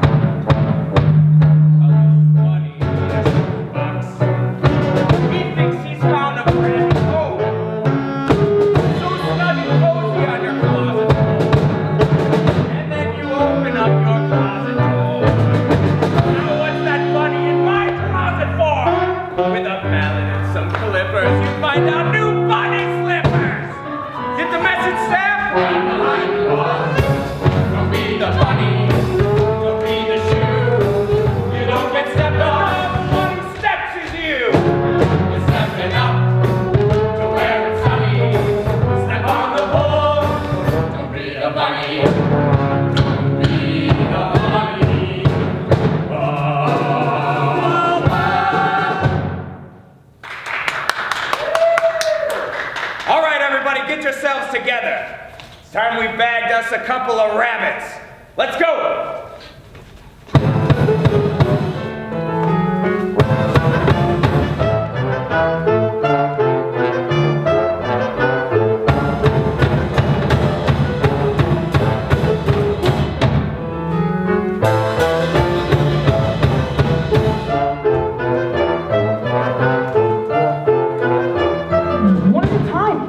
[SPEAKER 6] He thinks he's found a brand new home. So snug and cozy on your closet door. And then you open up your closet door. Now what's that bunny in my closet for? With a mallet and some clippers, you find out new bunny slippers. Get the message, Sam?
[SPEAKER 1] Don't be the bunny. Don't be the shoe. You don't get stepped on.
[SPEAKER 6] The one who steps is you.
[SPEAKER 1] You're stepping up to where it's sunny. Step on the pole. Don't be the bunny. Don't be the bunny.
[SPEAKER 6] All right, everybody, get yourselves together. It's time we bagged us a couple of rabbits. Let's go.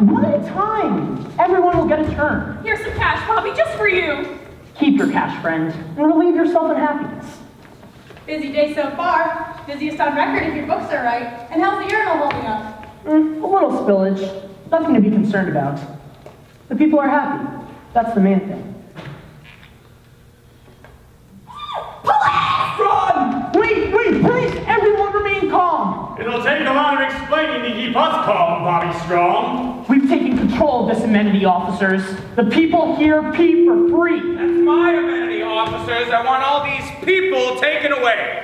[SPEAKER 3] One at a time. Everyone will get a turn.
[SPEAKER 4] Here's some cash, Bobby, just for you.
[SPEAKER 3] Keep your cash, friend, and relieve yourself in happiness.
[SPEAKER 10] Busy day so far. Busiest on record if your books are right. And how's the urinal holding up?
[SPEAKER 3] A little spillage. Nothing to be concerned about. The people are happy. That's the main thing. Police! Run! Wait, please! Everyone remain calm!
[SPEAKER 1] It'll take a lot of explaining to keep us calm, Bobby Strong.
[SPEAKER 3] We've taken control of this amenity, officers. The people here pee for free.
[SPEAKER 6] That's my amenity, officers. I want all these people taken away.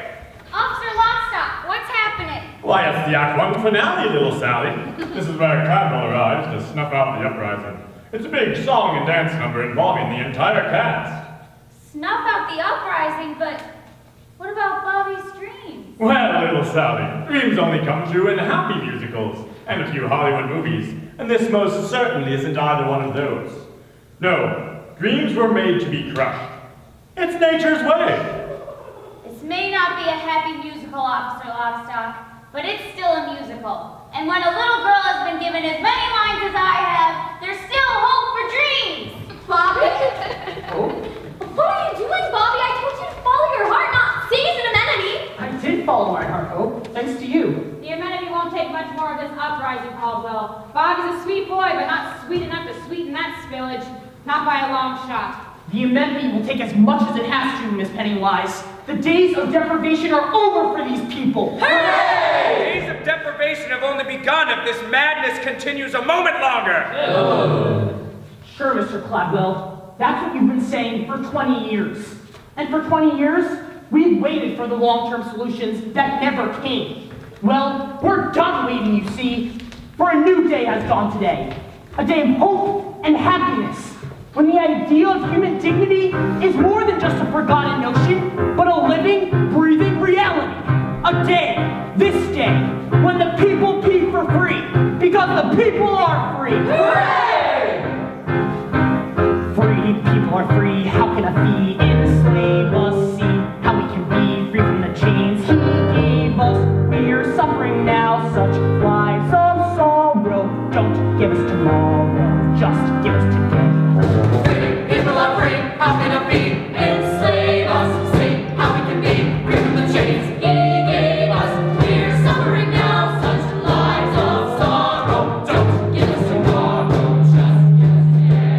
[SPEAKER 2] Officer Lockstock, what's happening?
[SPEAKER 1] Why, it's the Act 1 finale, little Sally. This is where Cadwell arrives to snuff out the uprising. It's a big song and dance number involving the entire cast.
[SPEAKER 2] Snuff out the uprising, but what about Bobby's dreams?
[SPEAKER 1] Well, little Sally, dreams only come true in happy musicals and a few Hollywood movies, and this most certainly isn't either one of those. No, dreams were made to be crushed. It's nature's way.
[SPEAKER 2] This may not be a happy musical, Officer Lockstock, but it's still a musical. And when a little girl has been given as many lines as I have, there's still hope for dreams!
[SPEAKER 10] Bobby?
[SPEAKER 2] What are you doing, Bobby? I told you to follow your heart, not seize an amenity!
[SPEAKER 3] I did follow my heart, Hope, thanks to you.
[SPEAKER 4] The amenity won't take much more of this uprising, Caldwell. Bobby's a sweet boy, but not sweet enough to sweeten that spillage. Not by a long shot.
[SPEAKER 3] The amenity will take as much as it has to, Miss Pennywise. The days of deprivation are over for these people.
[SPEAKER 6] Hooray! Days of deprivation have only begun if this madness continues a moment longer.
[SPEAKER 3] Sure, Mr. Cladwell. That's what you've been saying for 20 years. And for 20 years, we've waited for the long-term solutions that never came. Well, we're done waiting, you see. For a new day has dawned today. A day of hope and happiness. When the idea of human dignity is more than just a forgotten notion, but a living, breathing reality. A day, this day, when the people pee for free, because the people are free. Hooray! Free people are free. How can a fee enslave us? See how we can be free from the chains he gave us. We're suffering now, such lives of sorrow. Don't give us tomorrow, just give us today.
[SPEAKER 9] Free people are free. How can a fee enslave us? See how we can be free from the chains he gave us. We're suffering now, such lives of sorrow. Don't give us tomorrow, just give us today.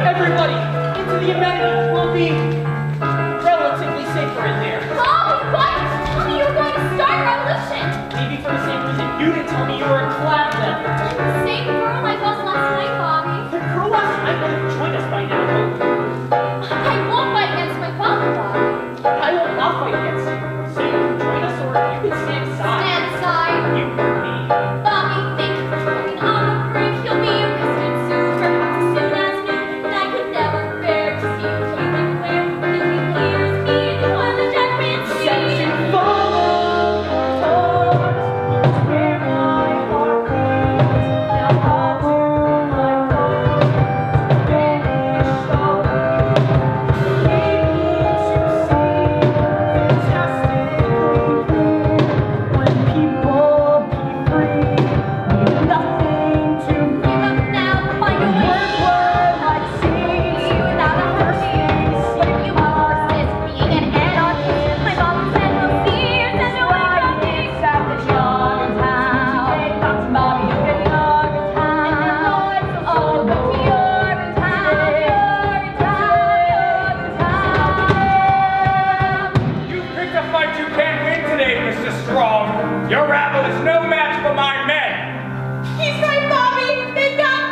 [SPEAKER 3] Everybody, into the amenities. We'll be relatively safer in there.
[SPEAKER 2] Mom, why didn't you tell me you were going to start a revolution?
[SPEAKER 3] Maybe for the same reason you didn't tell me you were a clad then.
[SPEAKER 2] The same girl I was last night, Bobby.
[SPEAKER 3] The girl last night would have joined us by now.
[SPEAKER 2] I won't fight against my father, Bobby.
[SPEAKER 3] I will not fight against you. So you can join us or you can stand aside.
[SPEAKER 2] Stand aside.
[SPEAKER 3] You heard me.
[SPEAKER 2] Bobby, thank you for coming on the brink. You'll be arrested soon, perhaps as soon as noon. And I could never bear to see you keeping clear. Thinking clear as me when the judgment
[SPEAKER 3] Since you
[SPEAKER 2] sees.
[SPEAKER 3] follow towards where my heart goes, now all to my thoughts vanish all able to see fantastically clear when people be free, need nothing to
[SPEAKER 2] Give up now, find a way.
[SPEAKER 3] words were like seas
[SPEAKER 2] Without a heartbeat, what if you persist being an anarchist? My mom said no fears and no economics. Savage Urinetown, Bobby, Urinetown. Oh, go to Urinetown, Urinetown.
[SPEAKER 6] You picked a fight you can't win today, Mr. Strong. Your rabble is no match for my men.
[SPEAKER 10] He's right, Bobby. They've got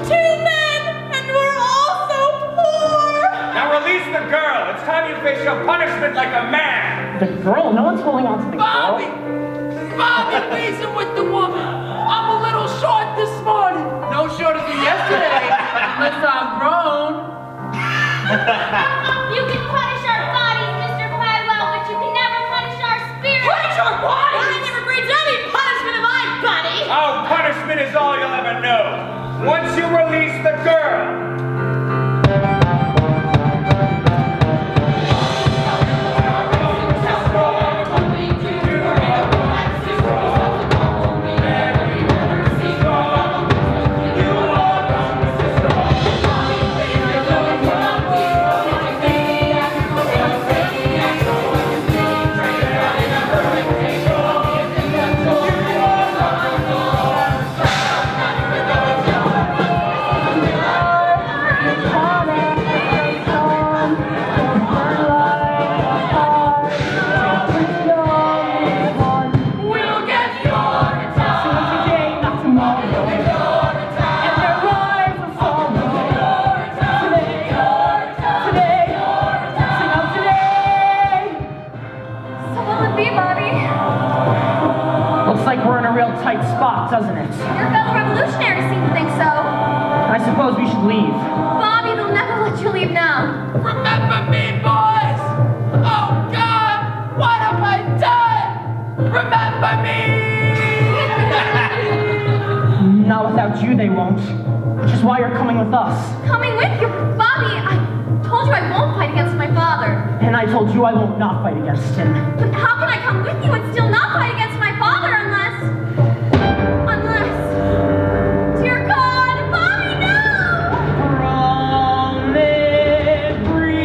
[SPEAKER 10] two men, and we're all so poor.
[SPEAKER 6] Now release the girl. It's time you face your punishment like a man.
[SPEAKER 3] The girl? No one's holding on to the
[SPEAKER 7] Bobby!
[SPEAKER 3] girl.
[SPEAKER 7] Bobby, reason with the woman. I'm a little short this morning. No shorter than yesterday, unless I'm grown.
[SPEAKER 2] You can punish our bodies, Mr. Gladwell, but you can never punish our spirits.
[SPEAKER 7] Punish our bodies?
[SPEAKER 2] I never breathed any punishment of my body.
[SPEAKER 6] Oh, punishment is all you'll ever know. Once you release the girl.
[SPEAKER 3] We'll get Urinetown today, not tomorrow. And their lives will follow. Today, sing out today.
[SPEAKER 2] So will it be, Bobby?
[SPEAKER 3] Looks like we're in a real tight spot, doesn't it?
[SPEAKER 2] Your fellow revolutionaries seem to think so.
[SPEAKER 3] I suppose we should leave.
[SPEAKER 2] Bobby, they'll never let you leave now.
[SPEAKER 7] Remember me, boys! Oh, God! What have I done? Remember me!
[SPEAKER 3] Not without you, they won't. Which is why you're coming with us.
[SPEAKER 2] Coming with you, Bobby. I told you I won't fight against my father.
[SPEAKER 3] And I told you I won't not fight against him.
[SPEAKER 2] But how can I come with you and still not fight against my father unless... Dear God, Bobby, no!
[SPEAKER 3] From every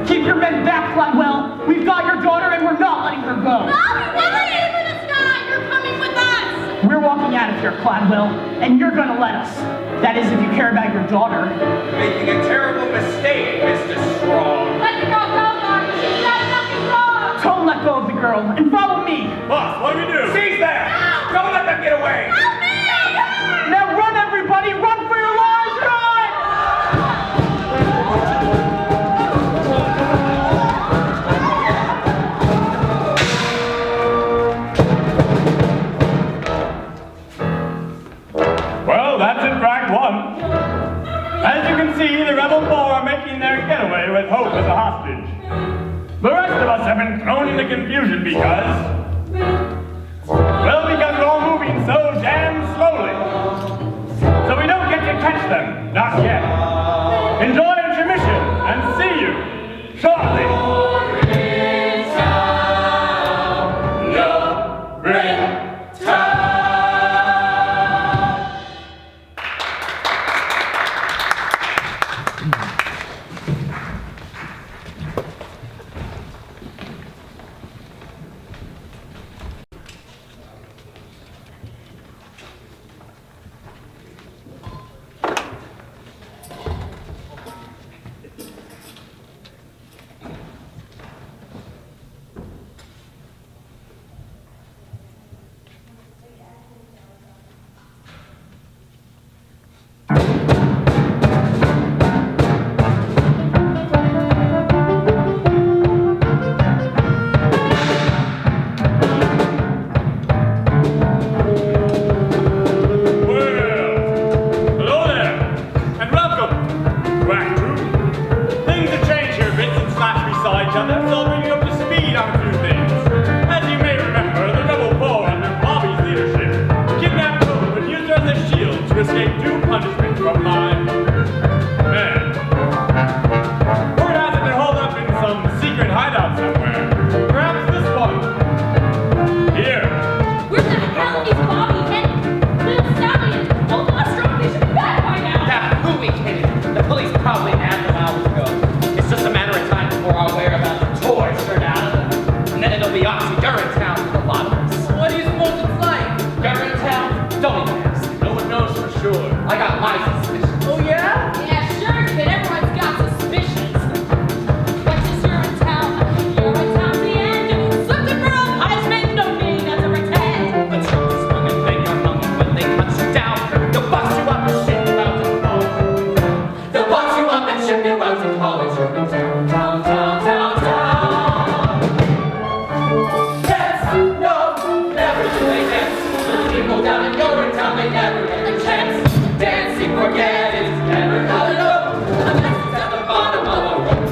[SPEAKER 3] Keep your men back, Gladwell. We've got your daughter and we're not letting her go.
[SPEAKER 2] Bobby, what are you for this guy? You're coming with us!
[SPEAKER 3] We're walking out of here, Gladwell, and you're gonna let us. That is, if you care about your daughter.
[SPEAKER 6] You're making a terrible mistake, Mr. Strong.
[SPEAKER 2] Let the girl go, Bobby. She's done nothing wrong.
[SPEAKER 3] Don't let go of the girl and follow me.
[SPEAKER 1] Boss, what do we do?
[SPEAKER 6] Seize them! Don't let them get away!
[SPEAKER 2] Help me!
[SPEAKER 3] Now run, everybody! Run for your lives! Run!
[SPEAKER 1] Well, that's in fact one. As you can see, the rebel four are making their getaway with Hope as a hostage. The rest of us have been thrown into confusion because... Well, because we're all moving so damn slowly. escape due punishment from my men. Word has it they're holed up in some secret hideout somewhere. Perhaps this one. Here.
[SPEAKER 2] Where the hell is Bobby and Little Sally and Old Ostrov? They should be back by now.
[SPEAKER 8] Yeah, who we kidding? The police probably nabbed them hours ago. It's just a matter of time before our whereabouts are toys turned out of them. And then it'll be Urinetown for the lot of us.
[SPEAKER 3] What do you suppose it's like?
[SPEAKER 8] Urinetown? Don't even ask.
[SPEAKER 1] No one knows for sure.
[SPEAKER 8] I got my suspicions.
[SPEAKER 3] Oh yeah?
[SPEAKER 2] Yeah, sure, but everyone's got suspicions. What's this Urinetown? Urinetown's the end. Something for all punishment, no need not to pretend.
[SPEAKER 8] The truth is hung and then you're hung. When they cut you down, they'll bust you up and ship you out to college.
[SPEAKER 9] They'll box you up and ship you out to college. Urinetown, town, town, town, town. Dance, no, never do they dance. The people down in Urinetown, they never get a chance. Dancing, forget it, never gotta know. Unless it's at the bottom of the road.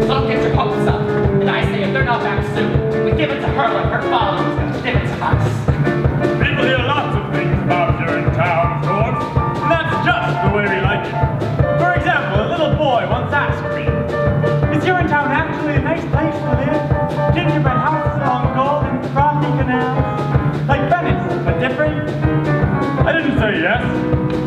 [SPEAKER 8] So get your hopes up. And I say if they're not back soon, we give it to her like her father was gonna give it to us.
[SPEAKER 1] People hear lots of things about Urinetown, of course. And that's just the way we like it. For example, a little boy once asked me, is Urinetown actually a nice place to live? Gingerbread houses along golden, frothy canals? Like Venice, but different? I didn't say yes.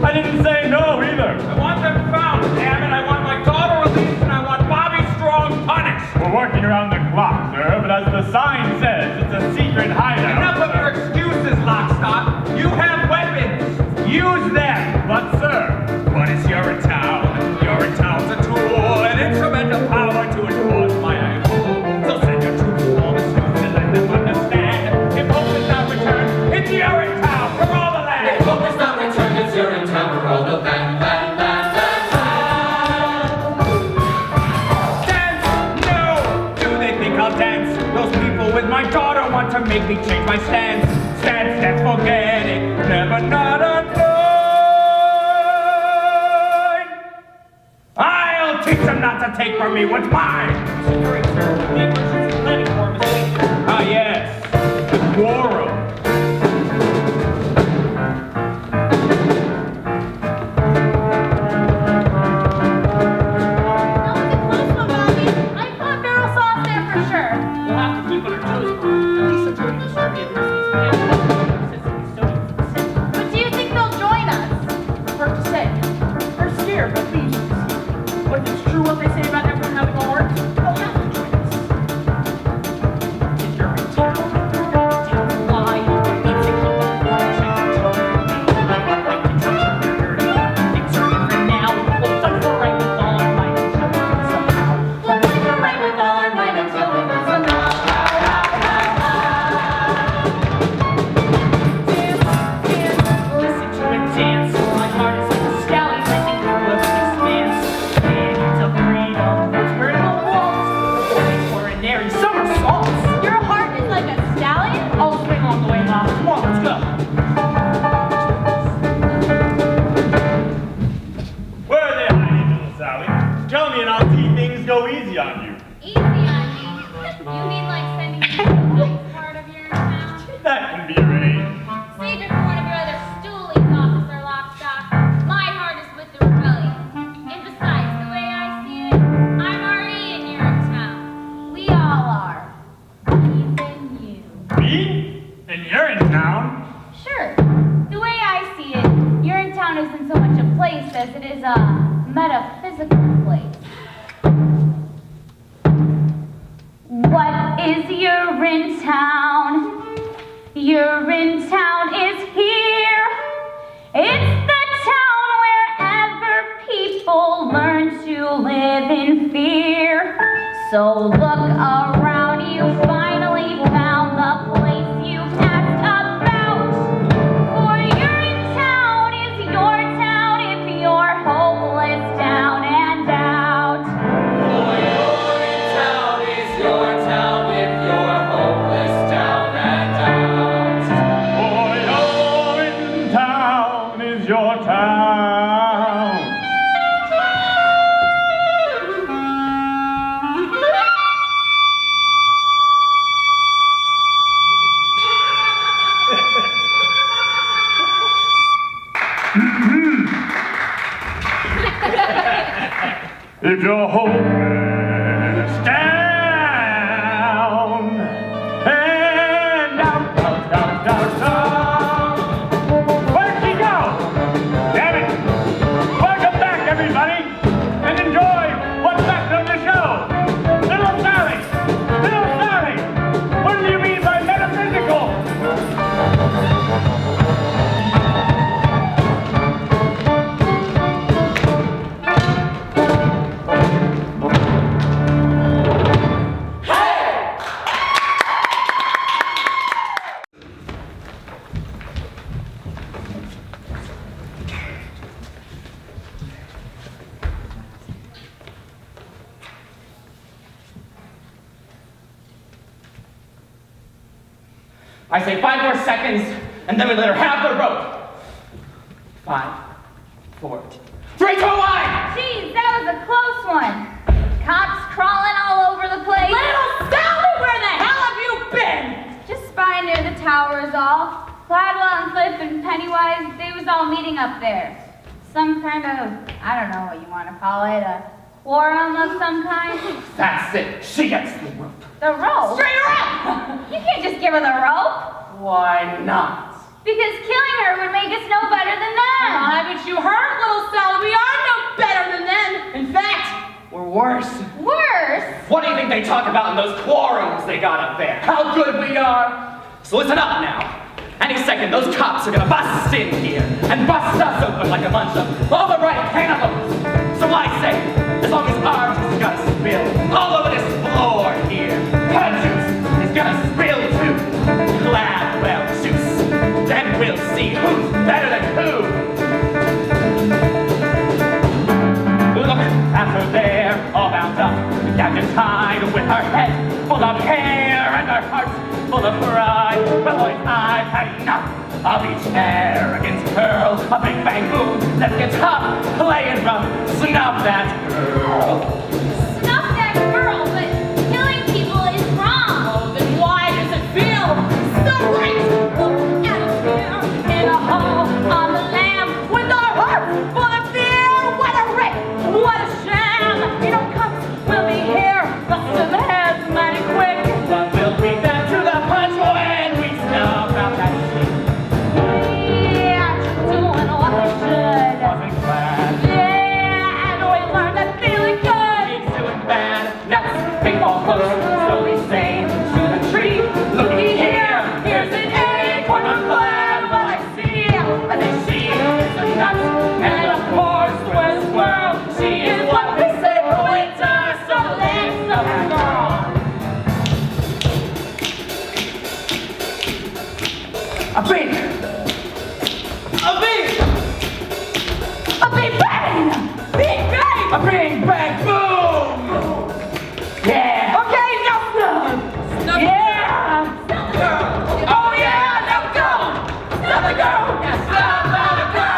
[SPEAKER 1] I didn't say no either.
[SPEAKER 6] I want them found, damn it. I want my daughter released and I want Bobby Strong punished.
[SPEAKER 1] We're working around the clock, sir, but as the sign says, it's a secret hideout.
[SPEAKER 6] Enough of your excuses, Lockstock. You have weapons. Use them.
[SPEAKER 1] But, sir,
[SPEAKER 6] What is Urinetown? Urinetown's a tool, an instrument of power to enforce my ideal. So send your troops home as soon and let them understand. If hope is not returned, it's Urinetown for all the land.
[SPEAKER 9] If hope is not returned, it's Urinetown for all the land, land, land, land, land.
[SPEAKER 6] Dance? No! Do they think I'll dance? Those people with my daughter want to make me change my stance. Stance, forget it. Never not annoyed. I'll teach them not to take from me what's mine. Ah, yes. The quarrel.
[SPEAKER 2] That was a close one, Bobby. I thought Beryl saw us there for sure.
[SPEAKER 3] We'll have to keep on our toes for at least until we start getting this
[SPEAKER 2] But do you think they'll join us?
[SPEAKER 3] hard to say. They're scared, but please. But it's true what they say about everyone having a heart. They'll have to join us. If you're in town, tell them why. It's a keep the watch and control. Things are different now. We'll fight for right with all our might until we win somehow.
[SPEAKER 2] We'll fight for right with all our might until we win somehow.
[SPEAKER 3] Listen to it dance. My heart is like a stallion racing through a expanse. And it's a freedom. It's where the walls. Ordinary somersaults.
[SPEAKER 2] Your heart is like a stallion?
[SPEAKER 3] I'll swing along the way, Mom. Come on, let's go.
[SPEAKER 1] Where are they hiding, little Sally? Tell me and I'll see things go easy on you.
[SPEAKER 2] Easy on me. You mean like sending me to the nice part of your town?
[SPEAKER 1] That can be arranged.
[SPEAKER 2] Save it for one of your other stoolies, Officer Lockstock. My heart is with the rebellion. And besides, the way I see it, I'm already in your town. We all are. Even you.
[SPEAKER 1] Me? And you're in town?
[SPEAKER 2] Sure. The way I see it, Urinetown isn't so much a place as it is a metaphysical place. What is Urinetown? Urinetown is here. It's the town wherever people learn to live in fear. So look around, you finally found the place you asked about. For Urinetown is your town if you're hopeless, down and out.
[SPEAKER 9] Urinetown is your town if you're hopeless, down and out.
[SPEAKER 1] For Urinetown is your town. if you're hopeless, down and down, down, down, down, down. Where'd she go? Damn it! Welcome back, everybody, and enjoy what's left of the show. Little Sally, what do you mean by metaphysical?
[SPEAKER 8] I say 5 more seconds, and then we let her have the rope. 5, 4, 3, 2, 1!
[SPEAKER 2] Geez, that was a close one. Cops crawling all over the place.
[SPEAKER 10] Little Sally, where the hell have you been?
[SPEAKER 2] Just spying near the towers all. Gladwell and Cliff and Pennywise, they was all meeting up there. Some kind of, I don't know what you want to call it, a quorum of some kind.
[SPEAKER 8] That's it. She gets the rope.
[SPEAKER 2] The rope?
[SPEAKER 10] Straight her up!
[SPEAKER 2] You can't just give her the rope.
[SPEAKER 8] Why not?
[SPEAKER 2] Because killing her would make us no better than them.
[SPEAKER 10] Haven't you heard, little Sally? We are no better than them. In fact,
[SPEAKER 8] We're worse.
[SPEAKER 2] Worse?
[SPEAKER 8] What do you think they talk about in those quorums they got up there? How good we are? So listen up now. Any second, those cops are gonna bust in here and bust us open like a bunch of overripe cannibals. So I say, as long as our juice is gonna spill all over this floor here, her juice is gonna spill too. Gladwell juice. Then we'll see who's better than who. Look at her there, all bound up, gagged and tied with her head full of hair and her heart full of pride. Well, boys, I've had enough of each arrogant girl. A big bang boom, let's get tough, play and rough, snuff that girl.
[SPEAKER 2] Snuff that girl, but killing people is wrong.
[SPEAKER 10] oh, then why does it feel so right? Look at us here in a hole on the lamb with our hearts full of fear. What a rip! What a sham! You know, cops will be here, busting heads mighty quick.
[SPEAKER 8] But we'll beat them to the punch when we snuff out that shit.
[SPEAKER 10] Yeah, doing what we should.
[SPEAKER 8] Wasn't glad.
[SPEAKER 10] Yeah, and we learned that feeling good.
[SPEAKER 8] He's doing bad. Nuts, baseball close, slowly sane to the tree. Looky here, here's an acorn. I'm glad what I see. But then she is a nut, and of course we're a squirrel. She is what we say for winter, so let's go, girl. A big bang! Big bang! A big bang boom! Yeah! Okay, now snub! Yeah! Oh yeah, now go! Snub the girl! Yeah, snub the girl!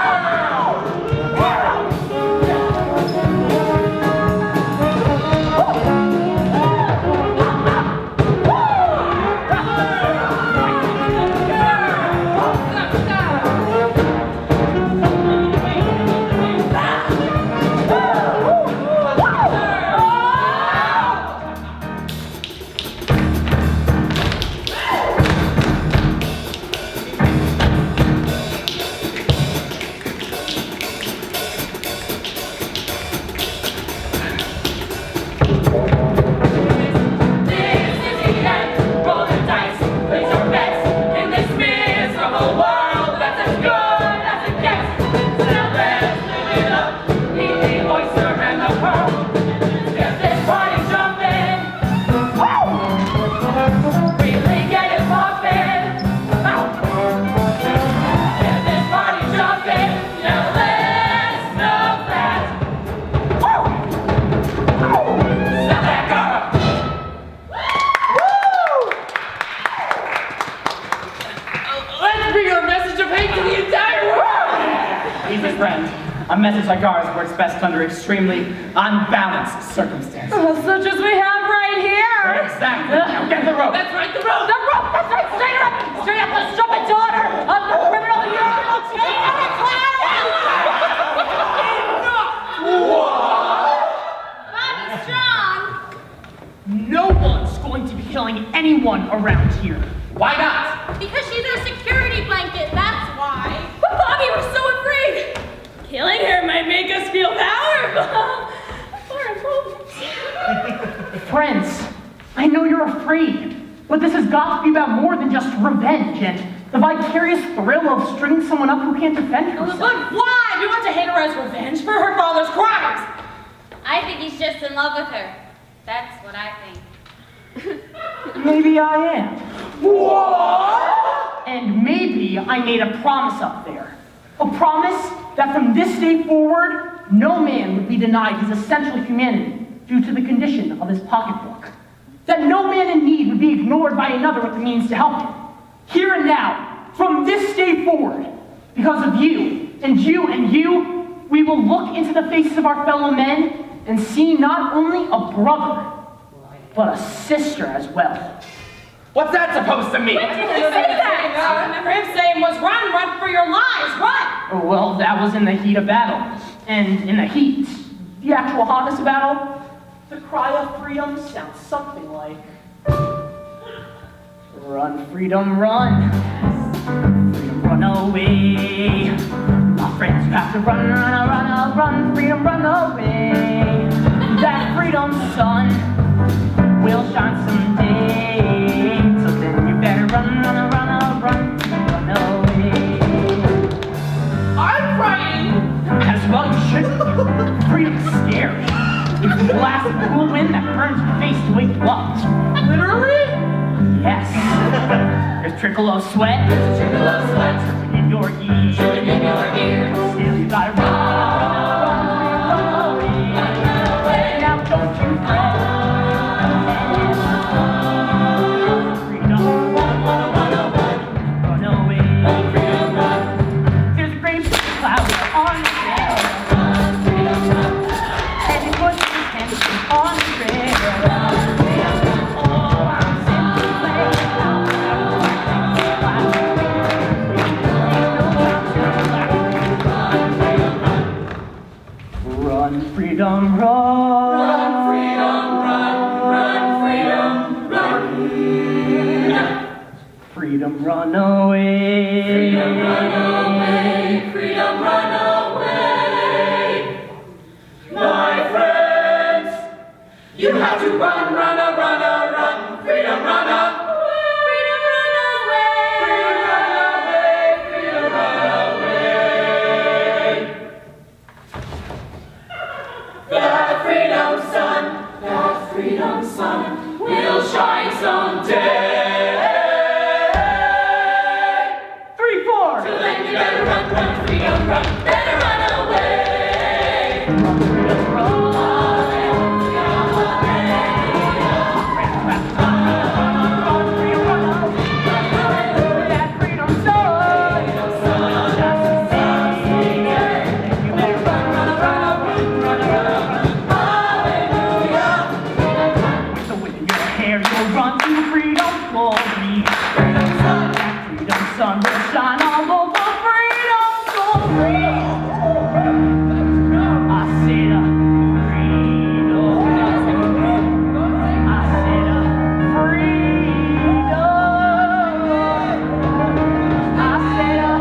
[SPEAKER 8] A message like ours works best under extremely unbalanced circumstances.
[SPEAKER 10] Such as we have right here.
[SPEAKER 8] Exactly. Now get the rope.
[SPEAKER 10] That's right, the rope. The rope. That's right. Straight up the stupid daughter of the criminal urinal chain of the cloud.
[SPEAKER 3] anyone around here.
[SPEAKER 8] Why not?
[SPEAKER 2] Because she's our security blanket, that's why.
[SPEAKER 10] But Bobby, we're so afraid. Killing her might make us feel powerful. For a moment.
[SPEAKER 3] Friends, I know you're afraid, but this has got to be about more than just revenge and the vicarious thrill of stringing someone up who can't defend herself.
[SPEAKER 10] But why? We want to hate her as revenge for her father's crimes.
[SPEAKER 2] I think he's just in love with her. That's what I think.
[SPEAKER 3] Maybe I am. What? And maybe I made a promise up there. A promise that from this day forward, no man would be denied his essential humanity due to the condition of his pocketbook. That no man in need would be ignored by another with the means to help him. Here and now, from this day forward, because of you, and you, and you, we will look into the faces of our fellow men and see not only a brother, but a sister as well.
[SPEAKER 8] What's that supposed to mean?
[SPEAKER 10] When did he say that? I remember him saying was run for your lives, run!
[SPEAKER 3] Oh, well, that was in the heat of battle. And in the heat, the actual hotness of battle, the cry of freedom sounds something like, run, freedom, run. Freedom, run away. My friends, you have to run, run, freedom, run away. That freedom sun will shine someday. So then you better run away. I'm frightened! As well you shouldn't. Freedom's scary. It's the blast of cool wind that burns your face to wake you up. Literally? Yes. There's a trickle of sweat. Dripping in your ears. Still you gotta run away. Now don't you fret. Freedom, run away. There's a great cloud on the trail. And it puts his hands on the trail. Run, freedom, run. Run, freedom, run. Freedom, run away.
[SPEAKER 9] Freedom, run away. My friends, you have to run. Freedom, run away. That freedom sun will shine someday.
[SPEAKER 3] 3, 4.
[SPEAKER 9] Till then you better run, freedom, run, better run away.
[SPEAKER 3] Sun will shine all over freedom, glory. I said freedom. I said freedom. I said freedom.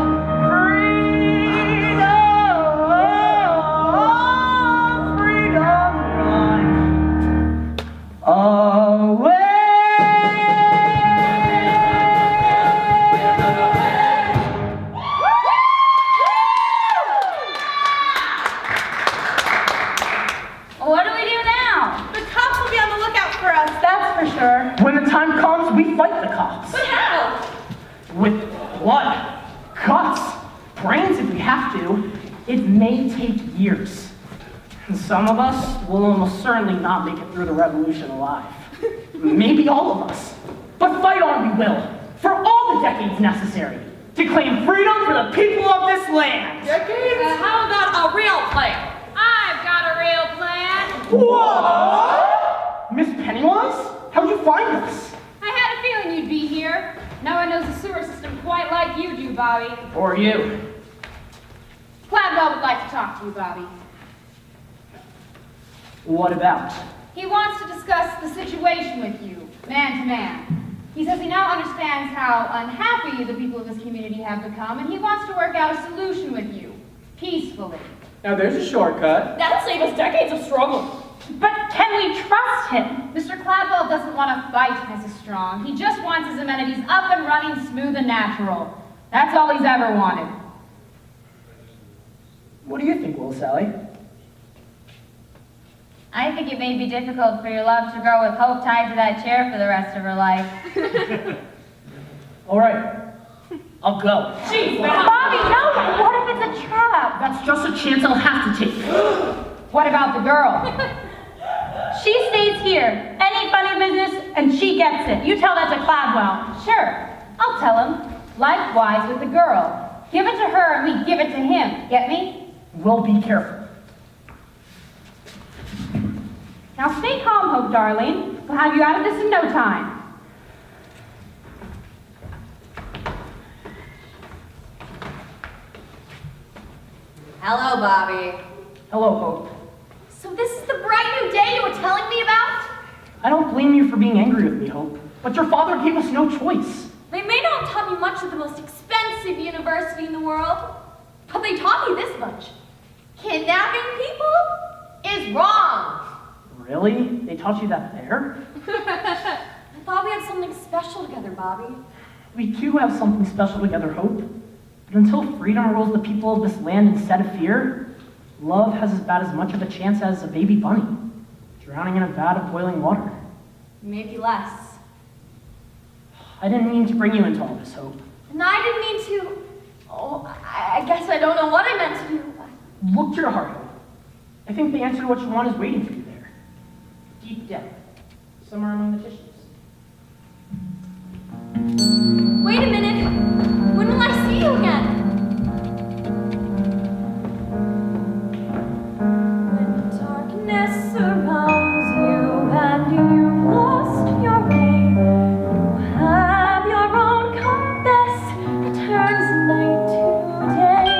[SPEAKER 3] Freedom, run away. When the time comes, we fight the cops.
[SPEAKER 2] But how?
[SPEAKER 3] With blood, guts, brains if we have to. It may take years. And some of us will almost certainly not make it through the revolution alive. Maybe all of us. But fight on we will, for all the decades necessary, to claim freedom for the people of this land.
[SPEAKER 10] Decades? How about a real plan?
[SPEAKER 2] I've got a real plan.
[SPEAKER 3] What? Miss Pennywise? How'd you find us?
[SPEAKER 2] I had a feeling you'd be here. No one knows the sewer system quite like you do, Bobby.
[SPEAKER 3] Or you.
[SPEAKER 2] Gladwell would like to talk to you, Bobby.
[SPEAKER 3] What about?
[SPEAKER 2] He wants to discuss the situation with you, man to man.
[SPEAKER 4] He says he now understands how unhappy the people of this community have become, and he wants to work out a solution with you, peacefully.
[SPEAKER 3] Now there's a shortcut.
[SPEAKER 10] That'll save us decades of struggle.
[SPEAKER 4] But can we trust him? Mr. Cladwell doesn't want to fight Mrs. Strong. He just wants his amenities up and running, smooth and natural. That's all he's ever wanted.
[SPEAKER 3] What do you think, Will Sally?
[SPEAKER 11] I think it may be difficult for your love to grow with hope tied to that chair for the rest of her life.
[SPEAKER 3] All right, I'll go.
[SPEAKER 4] Jeez, Bobby, no! What if it's a trap?
[SPEAKER 3] That's just a chance I'll have to take.
[SPEAKER 4] What about the girl?
[SPEAKER 11] She stays here. Any funny business, and she gets it. You tell that to Cladwell.
[SPEAKER 4] Sure, I'll tell him. Likewise with the girl. Give it to her and we give it to him. Get me?
[SPEAKER 3] Well, be careful.
[SPEAKER 4] Now stay calm, Hope, darling. We'll have you out of this in no time.
[SPEAKER 10] Hello, Bobby.
[SPEAKER 3] Hello, Hope.
[SPEAKER 2] So this is the bright new day you were telling me about?
[SPEAKER 3] I don't blame you for being angry with me, Hope, but your father gave us no choice.
[SPEAKER 2] They may not have taught me much at the most expensive university in the world, but they taught me this much. Kidnapping people is wrong.
[SPEAKER 3] Really? They taught you that there?
[SPEAKER 2] I thought we had something special together, Bobby.
[SPEAKER 3] We do have something special together, Hope. But until freedom rules the people of this land instead of fear, love has about as much of a chance as a baby bunny, drowning in a vat of boiling water.
[SPEAKER 2] Maybe less.
[SPEAKER 3] I didn't mean to bring you into all this, Hope.
[SPEAKER 2] And I didn't mean to... Oh, I guess I don't know what I meant to do.
[SPEAKER 3] Look to your heart, Hope. I think the answer to what you want is waiting for you there. Deep down, somewhere among the tissues.
[SPEAKER 2] Wait a minute. When will I see you again?
[SPEAKER 10] When darkness surrounds you and you've lost your way, you have your own compass that turns night to day,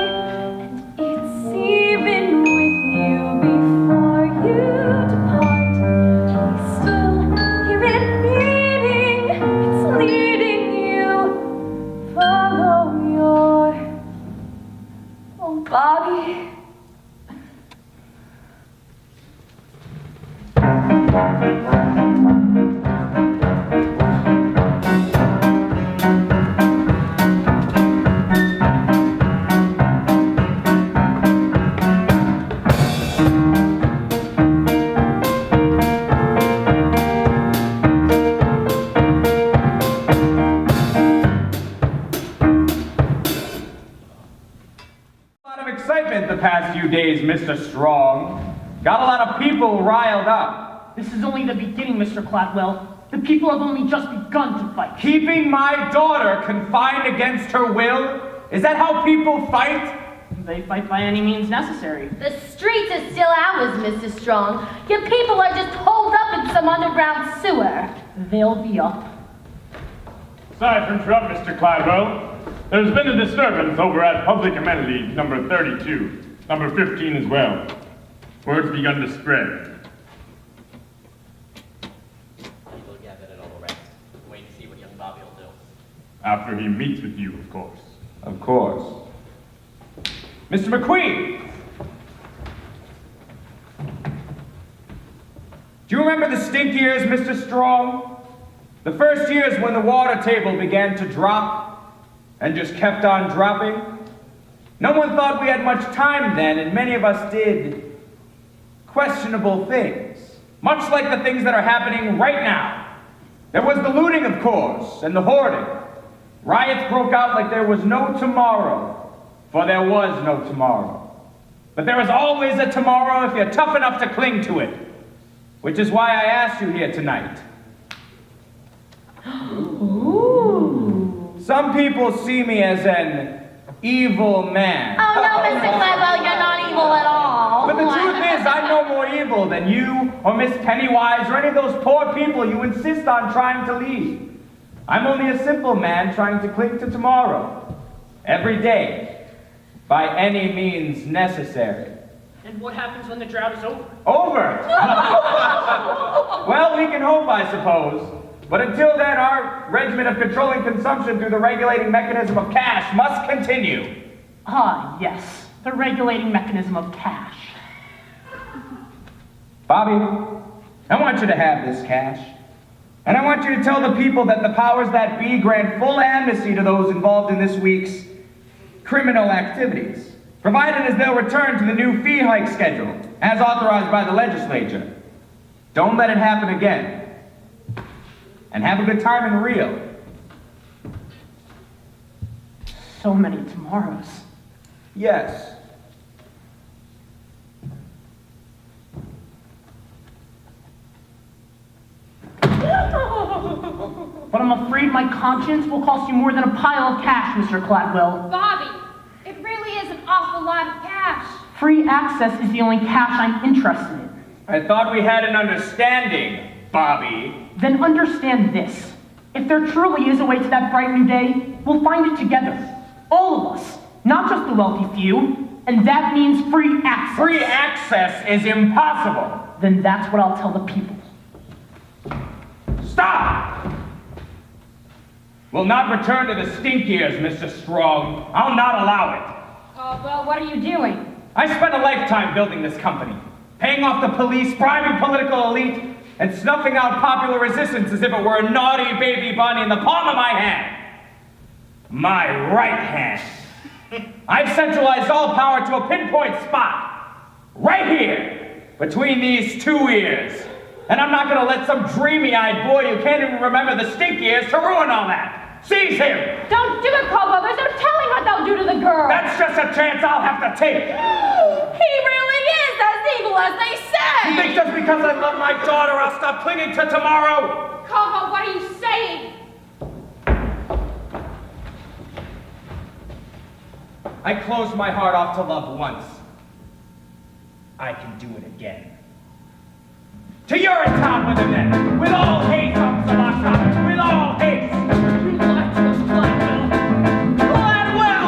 [SPEAKER 10] and it's even with you before you depart. You still hear it beating, it's leading you. Follow your Bobby.
[SPEAKER 6] The past few days, Mr. Strong. Got a lot of people riled up.
[SPEAKER 3] This is only the beginning, Mr. Cladwell. The people have only just begun to fight.
[SPEAKER 6] Keeping my daughter confined against her will? Is that how people fight?
[SPEAKER 3] They fight by any means necessary.
[SPEAKER 11] The streets are still ours, Mr. Strong. Your people are just holed up in some underground sewer.
[SPEAKER 3] They'll be up.
[SPEAKER 1] Sorry to interrupt, Mr. Cladwell. There's been a disturbance over at Public Amenities number 32, number 15 as well. Word's begun to spread.
[SPEAKER 8] People gather at all rest, waiting to see what young Bobby will do.
[SPEAKER 1] After he meets with you, of course.
[SPEAKER 6] Of course. Mr. McQueen! Do you remember the stink years, Mr. Strong? The first years when the water table began to drop and just kept on dropping? No one thought we had much time then, and many of us did questionable things. Much like the things that are happening right now. There was the looting, of course, and the hoarding. Riots broke out like there was no tomorrow, for there was no tomorrow. But there is always a tomorrow if you're tough enough to cling to it. Which is why I asked you here tonight.
[SPEAKER 3] Ooh.
[SPEAKER 6] Some people see me as an evil man.
[SPEAKER 11] Oh no, Mr. Cladwell, you're not evil at all.
[SPEAKER 6] But the truth is, I'm no more evil than you, or Miss Pennywise, or any of those poor people you insist on trying to lead. I'm only a simple man trying to cling to tomorrow. Every day. By any means necessary.
[SPEAKER 3] And what happens when the drought is over?
[SPEAKER 6] Over! Well, we can hope, I suppose. But until then, our regimen of controlling consumption through the regulating mechanism of cash must continue.
[SPEAKER 3] Ah, yes, the regulating mechanism of cash.
[SPEAKER 6] Bobby, I want you to have this cash. And I want you to tell the people that the powers that be grant full amnesty to those involved in this week's criminal activities, provided as they'll return to the new fee hike schedule, as authorized by the legislature. Don't let it happen again. And have a good time in Rio.
[SPEAKER 3] So many tomorrows.
[SPEAKER 6] Yes.
[SPEAKER 3] But I'm afraid my conscience will cost you more than a pile of cash, Mr. Cladwell.
[SPEAKER 2] Bobby, it really is an awful lot of cash.
[SPEAKER 3] Free access is the only cash I'm interested in.
[SPEAKER 6] I thought we had an understanding, Bobby.
[SPEAKER 3] Then understand this. If there truly is a way to that bright new day, we'll find it together. All of us, not just the wealthy few. And that means free access.
[SPEAKER 6] Free access is impossible.
[SPEAKER 3] Then that's what I'll tell the people.
[SPEAKER 6] Stop! We'll not return to the stink ears, Mr. Strong. I'll not allow it.
[SPEAKER 4] Oh, well, what are you doing?
[SPEAKER 6] I spent a lifetime building this company, paying off the police, bribing political elite, and snuffing out popular resistance as if it were a naughty baby bunny in the palm of my hand. My right hand. I've centralized all power to a pinpoint spot, right here, between these two ears. And I'm not gonna let some dreamy-eyed boy who can't even remember the stink ears to ruin all that. Seize him!
[SPEAKER 4] Don't do it, Caldwell. There's no telling what they'll do to the girl.
[SPEAKER 6] That's just a chance I'll have to take.
[SPEAKER 2] He really is as evil as they say.
[SPEAKER 6] You think just because I love my daughter, I'll stop clinging to tomorrow?
[SPEAKER 2] Caldwell, what are you saying?
[SPEAKER 6] I closed my heart off to love once. I can do it again. To Urinetown with the men, with all haste, Samantha, with all haste.
[SPEAKER 3] You lied to us, Cladwell. Cladwell!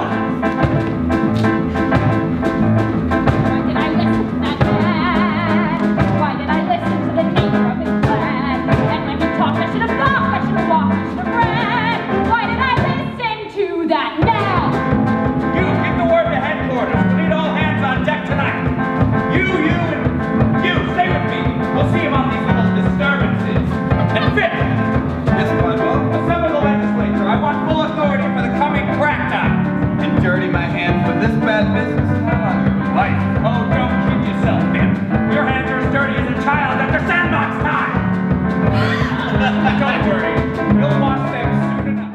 [SPEAKER 4] Why did I listen to that man? Why did I listen to the neighbor of his plan? And when he talked, I should have thought, I should have walked, I should have ran. Why did I listen to that now?
[SPEAKER 6] You, get the word to headquarters. We need all hands on deck tonight. You, and you, stay with me. We'll see about these little disturbances. And fifth,
[SPEAKER 5] Yes, Cladwell?
[SPEAKER 6] assemble the legislature. I want full authority for the coming crackdown.
[SPEAKER 5] And dirty my hands with this bad business? How on your life?
[SPEAKER 6] Oh, don't kid yourself, Pip. Your hands are as dirty as a child after sandbox time. Don't worry. You'll wash them soon enough.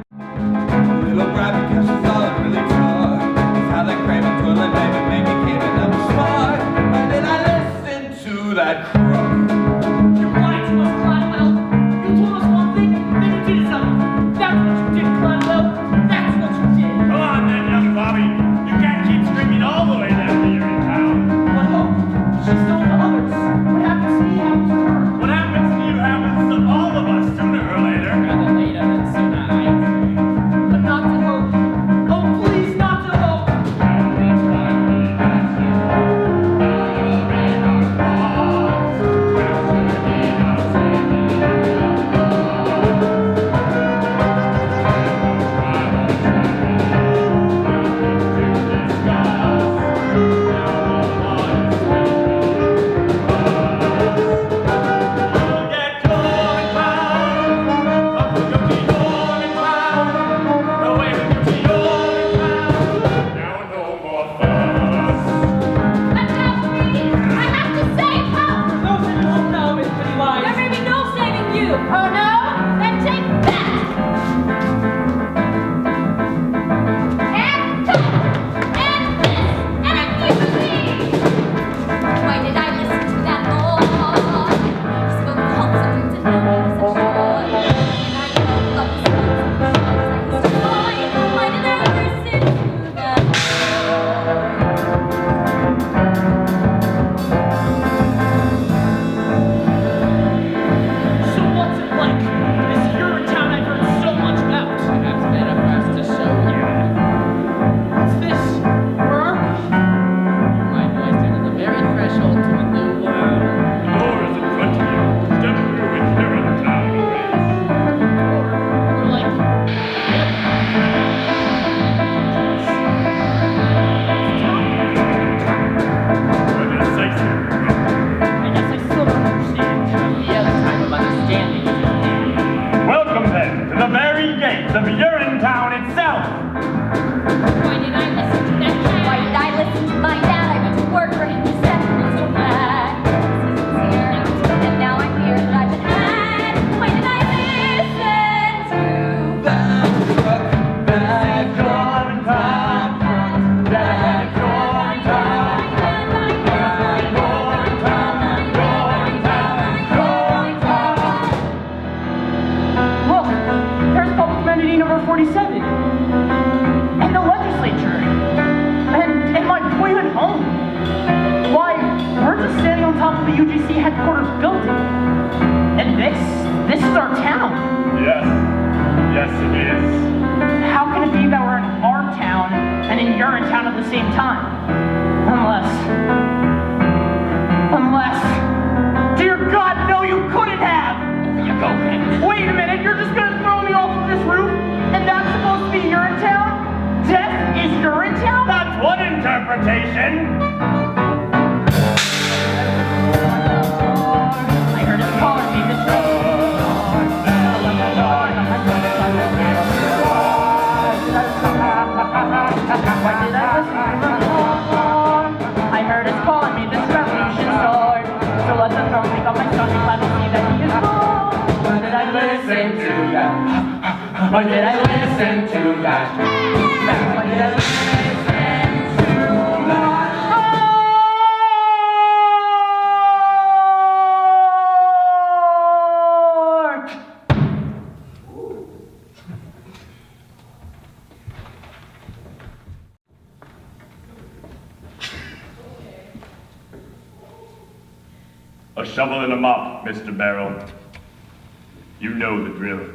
[SPEAKER 5] Little Brad because she thought it really taught. It's how they crave a toilet, baby, make me came and I'm smart. And then I listened to that crook.
[SPEAKER 3] You lied to us, Cladwell. You told us one thing, then you did something. That's what you did, Cladwell. That's what you did.
[SPEAKER 1] Come on then, young Bobby. You can't keep screaming all
[SPEAKER 3] Urinetown at the same time. Unless, dear God, no, you couldn't have.
[SPEAKER 8] You go, man.
[SPEAKER 3] Wait a minute, you're just gonna throw me off of this roof? And that's supposed to be Urinetown? Death is Urinetown?
[SPEAKER 1] That's one interpretation.
[SPEAKER 3] I heard it calling me this way. Why did I listen to the Lord? I heard it's calling me this revolution sword. So let the throne take off my stomach, let me see that he is wrong. Why did I listen to that? Why did I listen to that? Why did I listen to that?
[SPEAKER 1] A shovel and a mop, Mr. Barrel. You know the drill.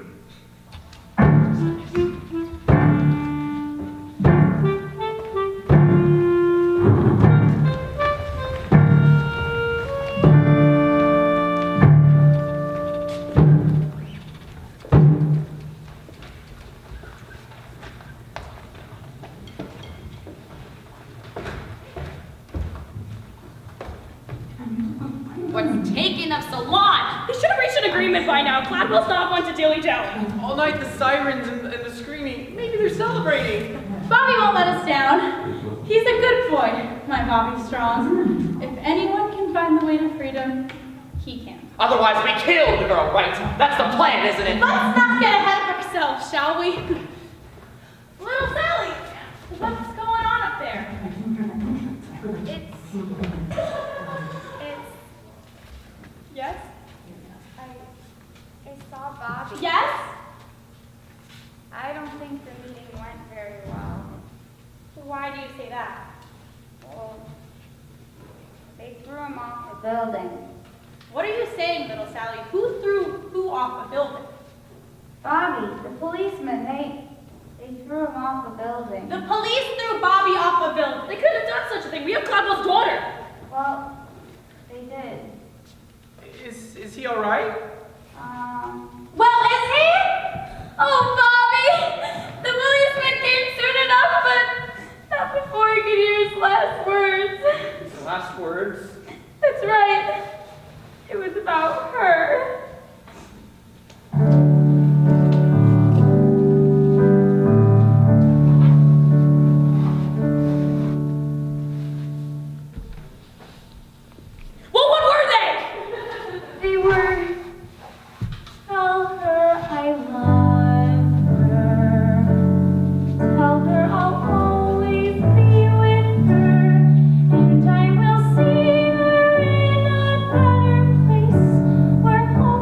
[SPEAKER 2] What's taking them so long? They should have reached an agreement by now. Gladwell's not one to dilly-dally.
[SPEAKER 3] All night the sirens and the screaming. Maybe they're celebrating.
[SPEAKER 11] Bobby won't let us down. He's a good boy, my Bobby Strong. If anyone can find the way to freedom, he can.
[SPEAKER 8] Otherwise, we kill the girl, right? That's the plan, isn't it?
[SPEAKER 2] Let's not get ahead of ourselves, shall we? Little Sally, what's going on up there?
[SPEAKER 12] It's
[SPEAKER 2] Yes?
[SPEAKER 12] I saw Bobby.
[SPEAKER 2] Yes?
[SPEAKER 12] I don't think the meeting went very well.
[SPEAKER 2] Why do you say that?
[SPEAKER 12] Well, they threw him off the building.
[SPEAKER 2] What are you saying, little Sally? Who threw who off a building?
[SPEAKER 12] Bobby, the policeman, they threw him off the building.
[SPEAKER 2] The police threw Bobby off a building. They couldn't have done such a thing. We have Gladwell's daughter.
[SPEAKER 12] Well, they did.
[SPEAKER 3] Is he all right?
[SPEAKER 2] Well, is he? Oh, Bobby! The policeman came soon enough, but not before he could hear his last words.
[SPEAKER 3] The last words.
[SPEAKER 2] That's right. It was about her. Well, what were they?
[SPEAKER 12] They were, tell her I love her. Tell her I'll always be with her. And I will see her in a better place where home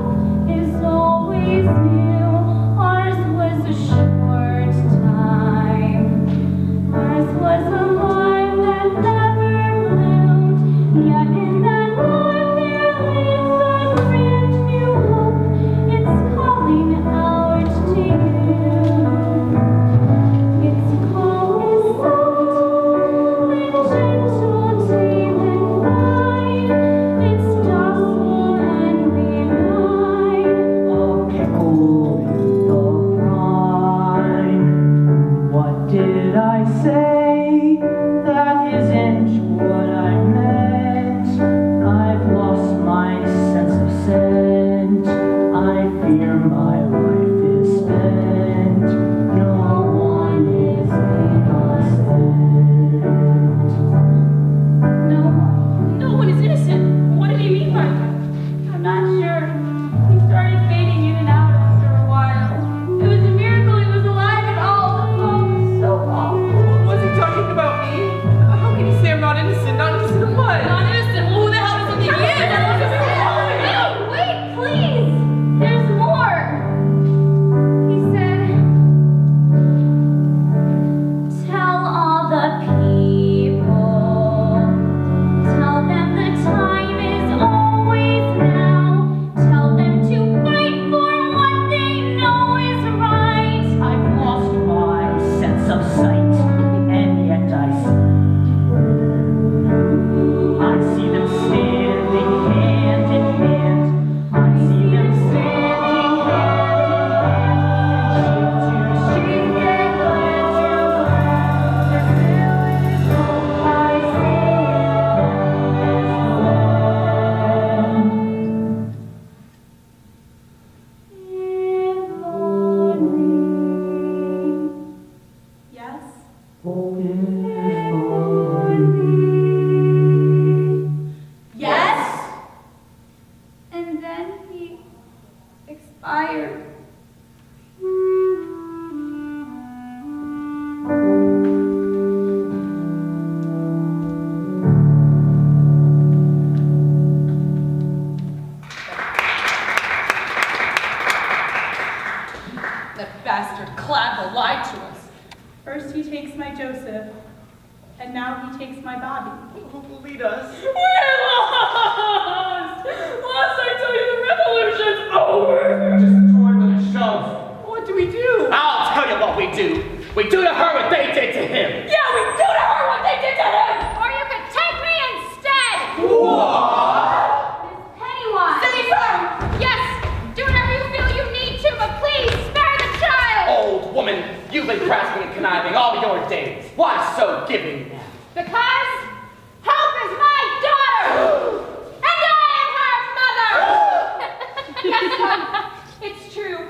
[SPEAKER 11] and now he takes my Bobby.
[SPEAKER 7] Who will lead us?
[SPEAKER 10] We're lost! Lost, I tell you, the revolution's over!
[SPEAKER 7] Just join the shove. What do we do?
[SPEAKER 8] I'll tell you what we do. We do to her what they did to him.
[SPEAKER 10] Yeah, we do to her what they did to him!
[SPEAKER 2] Or you could take me instead!
[SPEAKER 10] Pennywise!
[SPEAKER 2] Stay firm! Yes, do whatever you feel you need to, but please spare the child!
[SPEAKER 8] Old woman, you've been grasping and conniving all your days. Why so giving now?
[SPEAKER 2] Because Hope is my daughter! And I am her mother! Yes, Hope, it's true.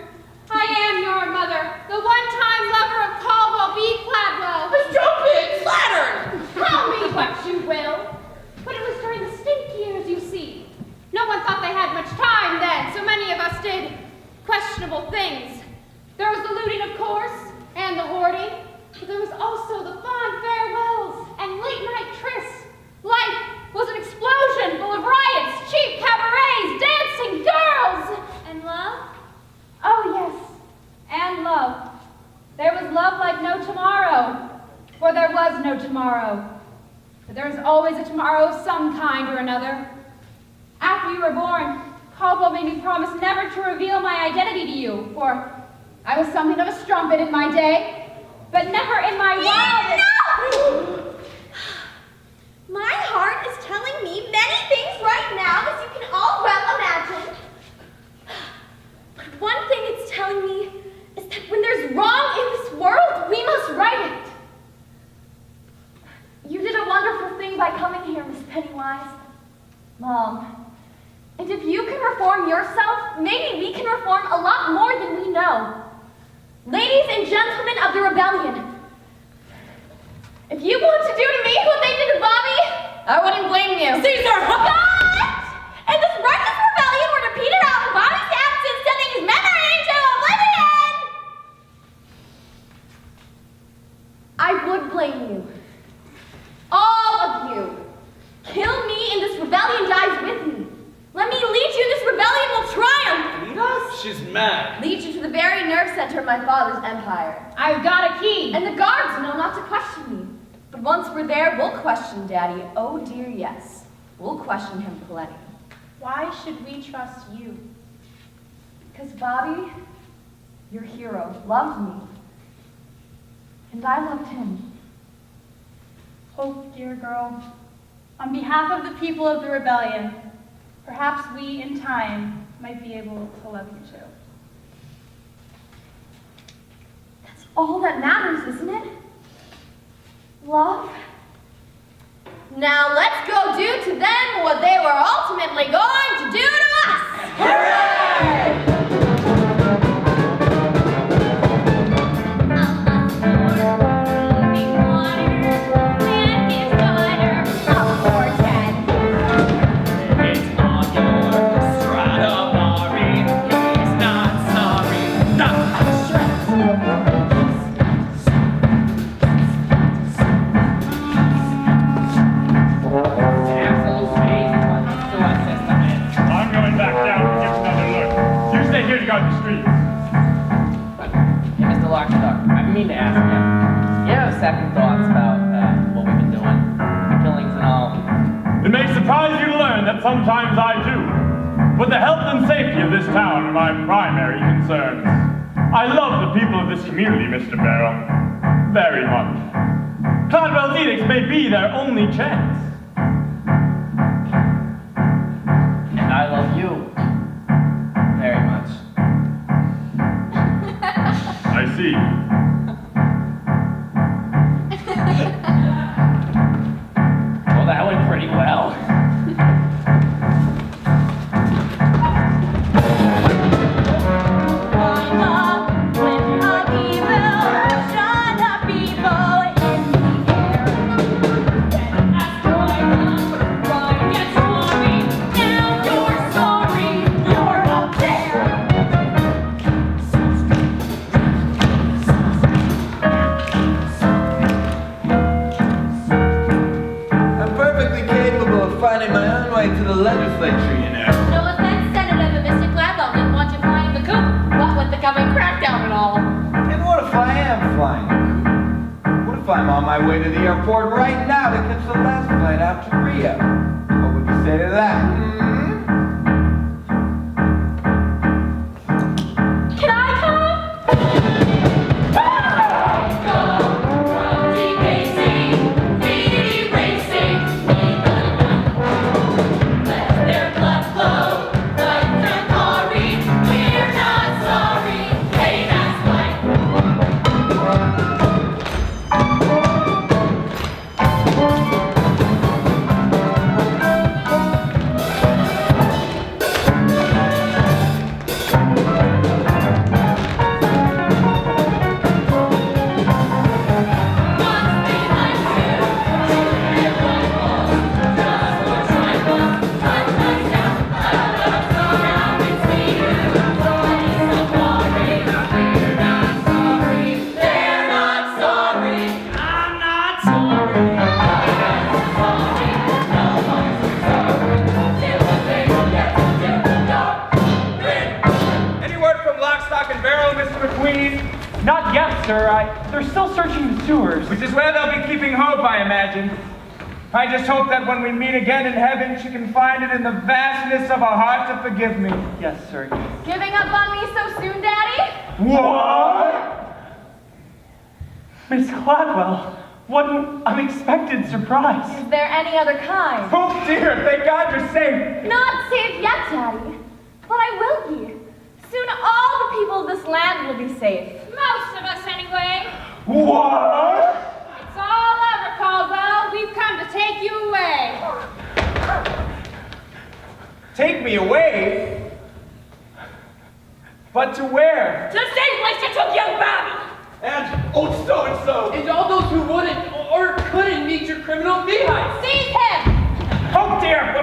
[SPEAKER 2] I am your mother, the one-time lover of Caldwell B. Cladwell.
[SPEAKER 8] The stupid slattern!
[SPEAKER 2] Call me what you will. But it was during the stink years, you see. No one thought they had much time then, so many of us did questionable things. There was the looting, of course, and the hoarding, but there was also the fond farewells and late-night trysts. Life was an explosion full of riots, cheap cabarets, dancing girls.
[SPEAKER 12] And love?
[SPEAKER 4] Oh, yes, and love. There was love like no tomorrow, for there was no tomorrow. But there is always a tomorrow of some kind or another. After you were born, Caldwell made me promise never to reveal my identity to you, for I was something of a strumpet in my day, but never in my wildest...
[SPEAKER 10] No! My heart is telling me many things right now, as you can all well imagine. But one thing it's telling me is that when there's wrong in this world, we must right it.
[SPEAKER 12] You did a wonderful thing by coming here, Miss Pennywise. Mom. And if you can reform yourself, maybe we can reform a lot more than we know. Ladies and gentlemen of the rebellion, if you want to do to me what they did to Bobby, I wouldn't blame you.
[SPEAKER 10] Caesar! But if this righteous rebellion were to peter out in Bobby's absence, sending his memory into oblivion,
[SPEAKER 12] I would blame you. All of you. Kill me and this rebellion dies with me. Let me lead you and this rebellion will triumph.
[SPEAKER 7] Lead us? She's mad.
[SPEAKER 12] Lead you to the very nerve center of my father's empire.
[SPEAKER 4] I've got a key.
[SPEAKER 12] And the guards know not to question me. But once we're there, we'll question Daddy. Oh dear, yes. We'll question him plenty.
[SPEAKER 11] Why should we trust you?
[SPEAKER 12] Because Bobby, your hero, loved me. And I loved him.
[SPEAKER 11] Hope, dear girl, on behalf of the people of the rebellion, perhaps we, in time, might be able to love you too.
[SPEAKER 12] That's all that matters, isn't it? Love?
[SPEAKER 10] now let's go do to them what they were ultimately going to do to us. Hooray!
[SPEAKER 1] The streets.
[SPEAKER 8] Hey, Mr. Lockstock, I mean to ask you, you have second thoughts about what we've been doing? The killings and all?
[SPEAKER 1] It may surprise you to learn that sometimes I do. But the health and safety of this town are my primary concerns. I love the people of this community, Mr. Barrow, very much. Cladwell's edicts may be their only chance.
[SPEAKER 8] And I love you very much.
[SPEAKER 1] I see.
[SPEAKER 8] Well, that went pretty well.
[SPEAKER 5] Finding my own way to the legislature, you know.
[SPEAKER 10] No offense, Senator, but Mr. Gladwell didn't want you flying the coop. What with the coming crackdown and all.
[SPEAKER 5] And what if I am flying the coop? What if I'm on my
[SPEAKER 6] my way to the airport right now to catch the last flight out to Rio. What would you say to that?
[SPEAKER 12] Can I come?
[SPEAKER 3] Not yet, sir. They're still searching the sewers.
[SPEAKER 6] Which is where they'll be keeping hope, I imagine. I just hope that when we meet again in heaven, she can find it in the vastness of her heart to forgive me.
[SPEAKER 3] Yes, sir.
[SPEAKER 12] Giving up on me so soon, Daddy?
[SPEAKER 6] What?
[SPEAKER 3] Miss Gladwell, what an unexpected surprise.
[SPEAKER 12] Is there any other kind?
[SPEAKER 6] Oh dear, thank God you're safe.
[SPEAKER 12] Not safe yet, Daddy. But I will be. Soon all the people of this land will be safe.
[SPEAKER 2] Most of us, anyway.
[SPEAKER 6] What?
[SPEAKER 2] It's all over, Caldwell. We've come to take you away.
[SPEAKER 6] Take me away? But to where?
[SPEAKER 10] To the same place you took young Bobby!
[SPEAKER 6] And old so-and-so.
[SPEAKER 3] And all those who wouldn't or couldn't meet your criminal beehive.
[SPEAKER 2] Seize him!
[SPEAKER 6] Oh dear,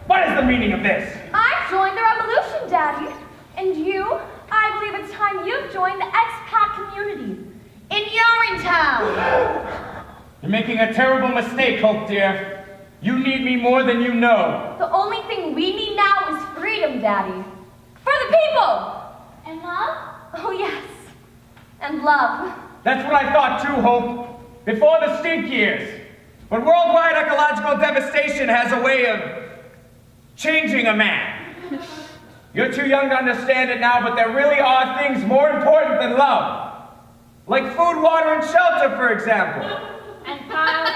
[SPEAKER 6] what is the meaning of this?
[SPEAKER 12] I've joined the revolution, Daddy. And you? I believe it's time you've joined the expat community in Urinetown.
[SPEAKER 6] You're making a terrible mistake, Hope dear. You need me more than you know.
[SPEAKER 12] The only thing we need now is freedom, Daddy. For the people!
[SPEAKER 2] And love?
[SPEAKER 12] Oh, yes. And love.
[SPEAKER 6] That's what I thought too, Hope. Before the stink years. But worldwide ecological devastation has a way of changing a man. You're too young to understand it now, but there really are things more important than love. Like food, water, and shelter, for example.
[SPEAKER 2] And piles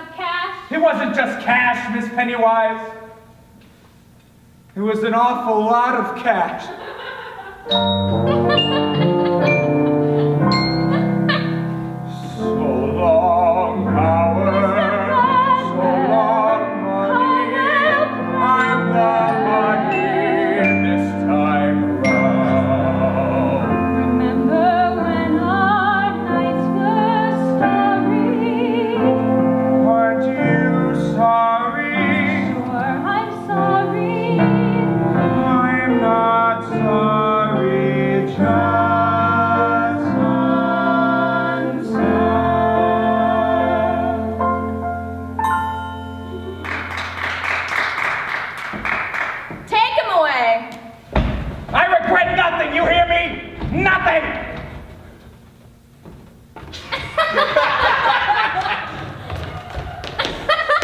[SPEAKER 2] of cash?
[SPEAKER 6] It wasn't just cash, Miss Pennywise. It was an awful lot of cash. So long, power. So long, money. I'm the money this time around.
[SPEAKER 4] Remember when our nights were starry?
[SPEAKER 6] Aren't you sorry?
[SPEAKER 4] Sure, I'm sorry.
[SPEAKER 6] I'm not sorry, just
[SPEAKER 12] Take him away.
[SPEAKER 6] I regret nothing, you hear me? Nothing!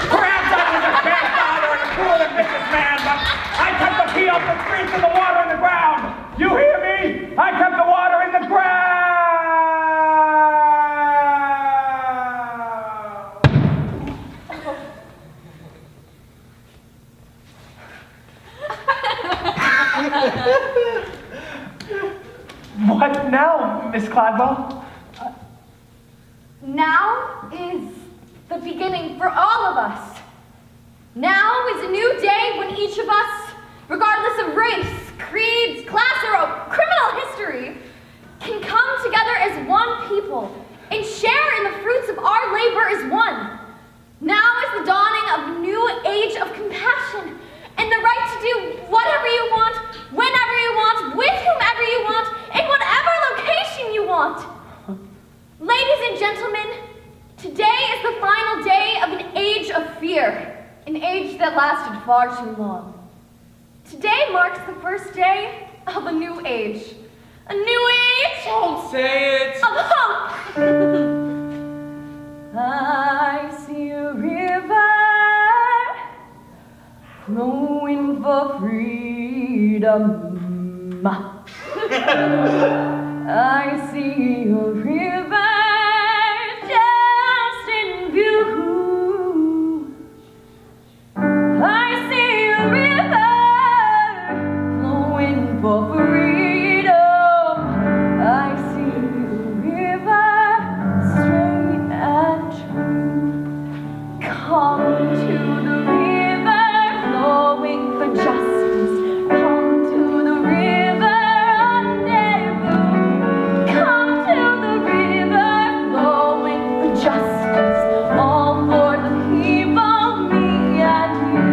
[SPEAKER 6] Perhaps I was a bad father and a cruel and vicious man, but I kept the pee off the streets and the water in the ground. You hear me? I kept the water in the ground.
[SPEAKER 3] What now, Miss Gladwell?
[SPEAKER 12] Now is the beginning for all of us. Now is a new day when each of us, regardless of race, creeds, class, or criminal history, can come together as one people and share in the fruits of our labor as one. Now is the dawning of a new age of compassion and the right to do whatever you want, whenever you want, with whomever you want, in whatever location you want. Ladies and gentlemen, today is the final day of an age of fear, an age that lasted far too long. Today marks the first day of a new age. A new age
[SPEAKER 3] Don't say it.
[SPEAKER 12] of hope.
[SPEAKER 10] I see a river flowing for freedom. I see a river just in view. I see a river flowing for freedom. I see a river straight and true. Come to the river flowing for justice. Come to the river rendezvous. Come to the river flowing for justice. All for the people, me and you.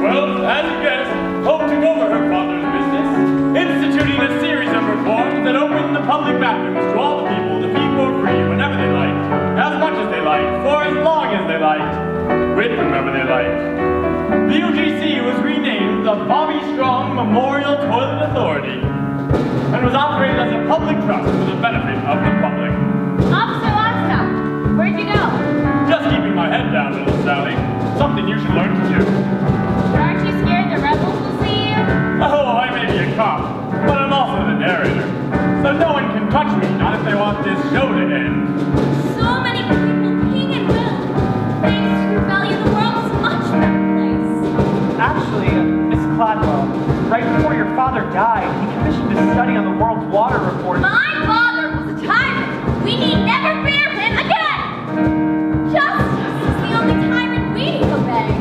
[SPEAKER 1] Well, as you guessed, Hope took over her father's business, instituting a series of reforms that opened the public bathrooms to all the people to pee for free whenever they liked, as much as they liked, for as long as they liked, with whomever they liked. The UGC was renamed the Bobby Strong Memorial Toilet Authority and was operated as a public trust for the benefit of the public.
[SPEAKER 2] Officer Lockstock, where'd you go?
[SPEAKER 1] Just keeping my head down, little Sally. Something you should learn to do.
[SPEAKER 2] Aren't you scared the rebels will see you?
[SPEAKER 1] Oh, I may be a cop, but I'm also the narrator. So no one can touch me, not if they want this show to end.
[SPEAKER 12] So many people being and will. Thanks to rebellion, the world is a much better place.
[SPEAKER 7] Actually, Miss Cladwell, right before your father died, he commissioned a study on the world's water report.
[SPEAKER 12] My father was a tyrant. We need never fear him again. Justice is the only tyrant we need to obey.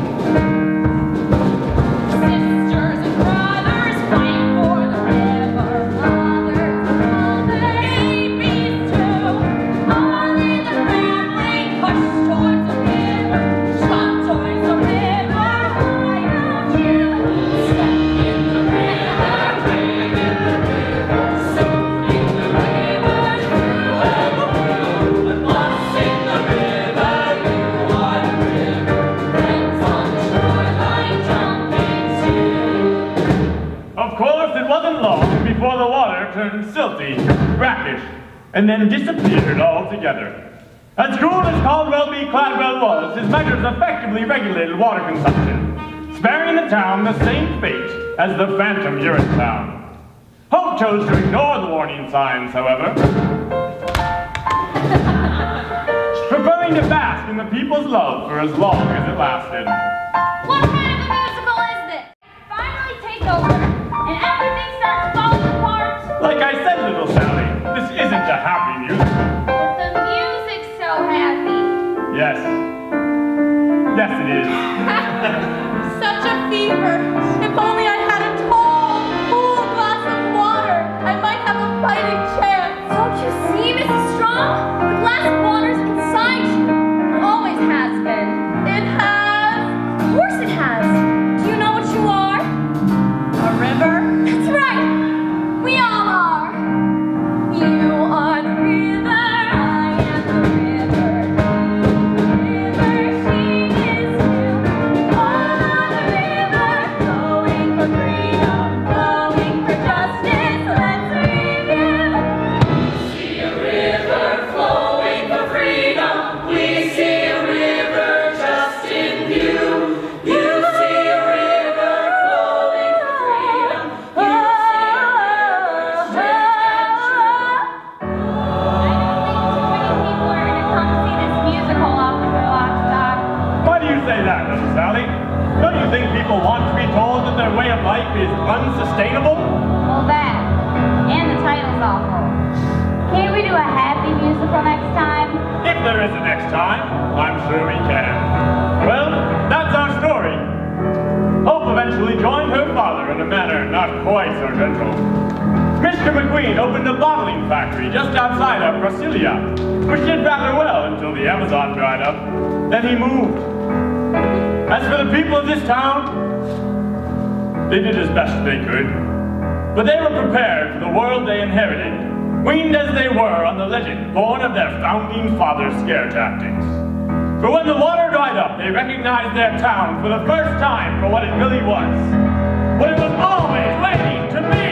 [SPEAKER 2] Sisters and brothers fight for the river.
[SPEAKER 12] Mothers, babies too.
[SPEAKER 2] All in the family, push towards the river. Shot towards the river. Why don't you step in the river? Wade in the river. Soak in the river. You have a blue. And once in the river, you are the river. Friends on the shoreline jumping too.
[SPEAKER 1] Of course, it wasn't long before the water turned silty, brackish, and then disappeared altogether. As cool as Caldwell B. Cladwell was, his measures effectively regulated water consumption, sparing the town the same fate as the phantom Urinetown. Hope chose to ignore the warning signs, however, preferring to bask in the people's love for as long as it lasted.
[SPEAKER 2] What kind of a musical is this? Finally take over, and everything starts falling apart.
[SPEAKER 1] Like I said, little Sally, this isn't a happy musical.
[SPEAKER 2] But the music's so happy.
[SPEAKER 1] Yes. Yes, it is.
[SPEAKER 10] Such a fever. If only I had a tall, cool glass of water, I might have a fighting chance.
[SPEAKER 12] Don't you see, Mrs. Strong? The glass of water's inside you. It always has been.
[SPEAKER 10] It has
[SPEAKER 12] Of course it has. Do you know what you are?
[SPEAKER 10] a river.
[SPEAKER 12] That's right. We all are. You are the river. I am the river. She is you. All on the river, flowing for freedom, flowing for justice. Let's review.
[SPEAKER 9] See a river flowing for freedom. We see a river just in view. You see a river flowing for freedom. You see a river straight and true.
[SPEAKER 2] I don't think too many people are gonna come see this musical, Officer Lockstock.
[SPEAKER 1] Why do you say that, little Sally? Don't you think people want to be told that their way of life is unsustainable?
[SPEAKER 2] Well, that, and the title's awful. Can't we do a happy musical next time?
[SPEAKER 1] If there is a next time, I'm sure we can. Well, that's our story. Hope eventually joined her father in a manner not quite so gentle. Mr. McQueen opened a bottling factory just outside of Brasilia, which did rather well until the Amazon dried up. Then he moved. As for the people of this town, they did as best they could. But they were prepared for the world they inherited, weaned as they were on the legend born of their founding fathers' scare tactics. For when the water dried up, they recognized their town for the first time for what it really was. What it was always waiting to be.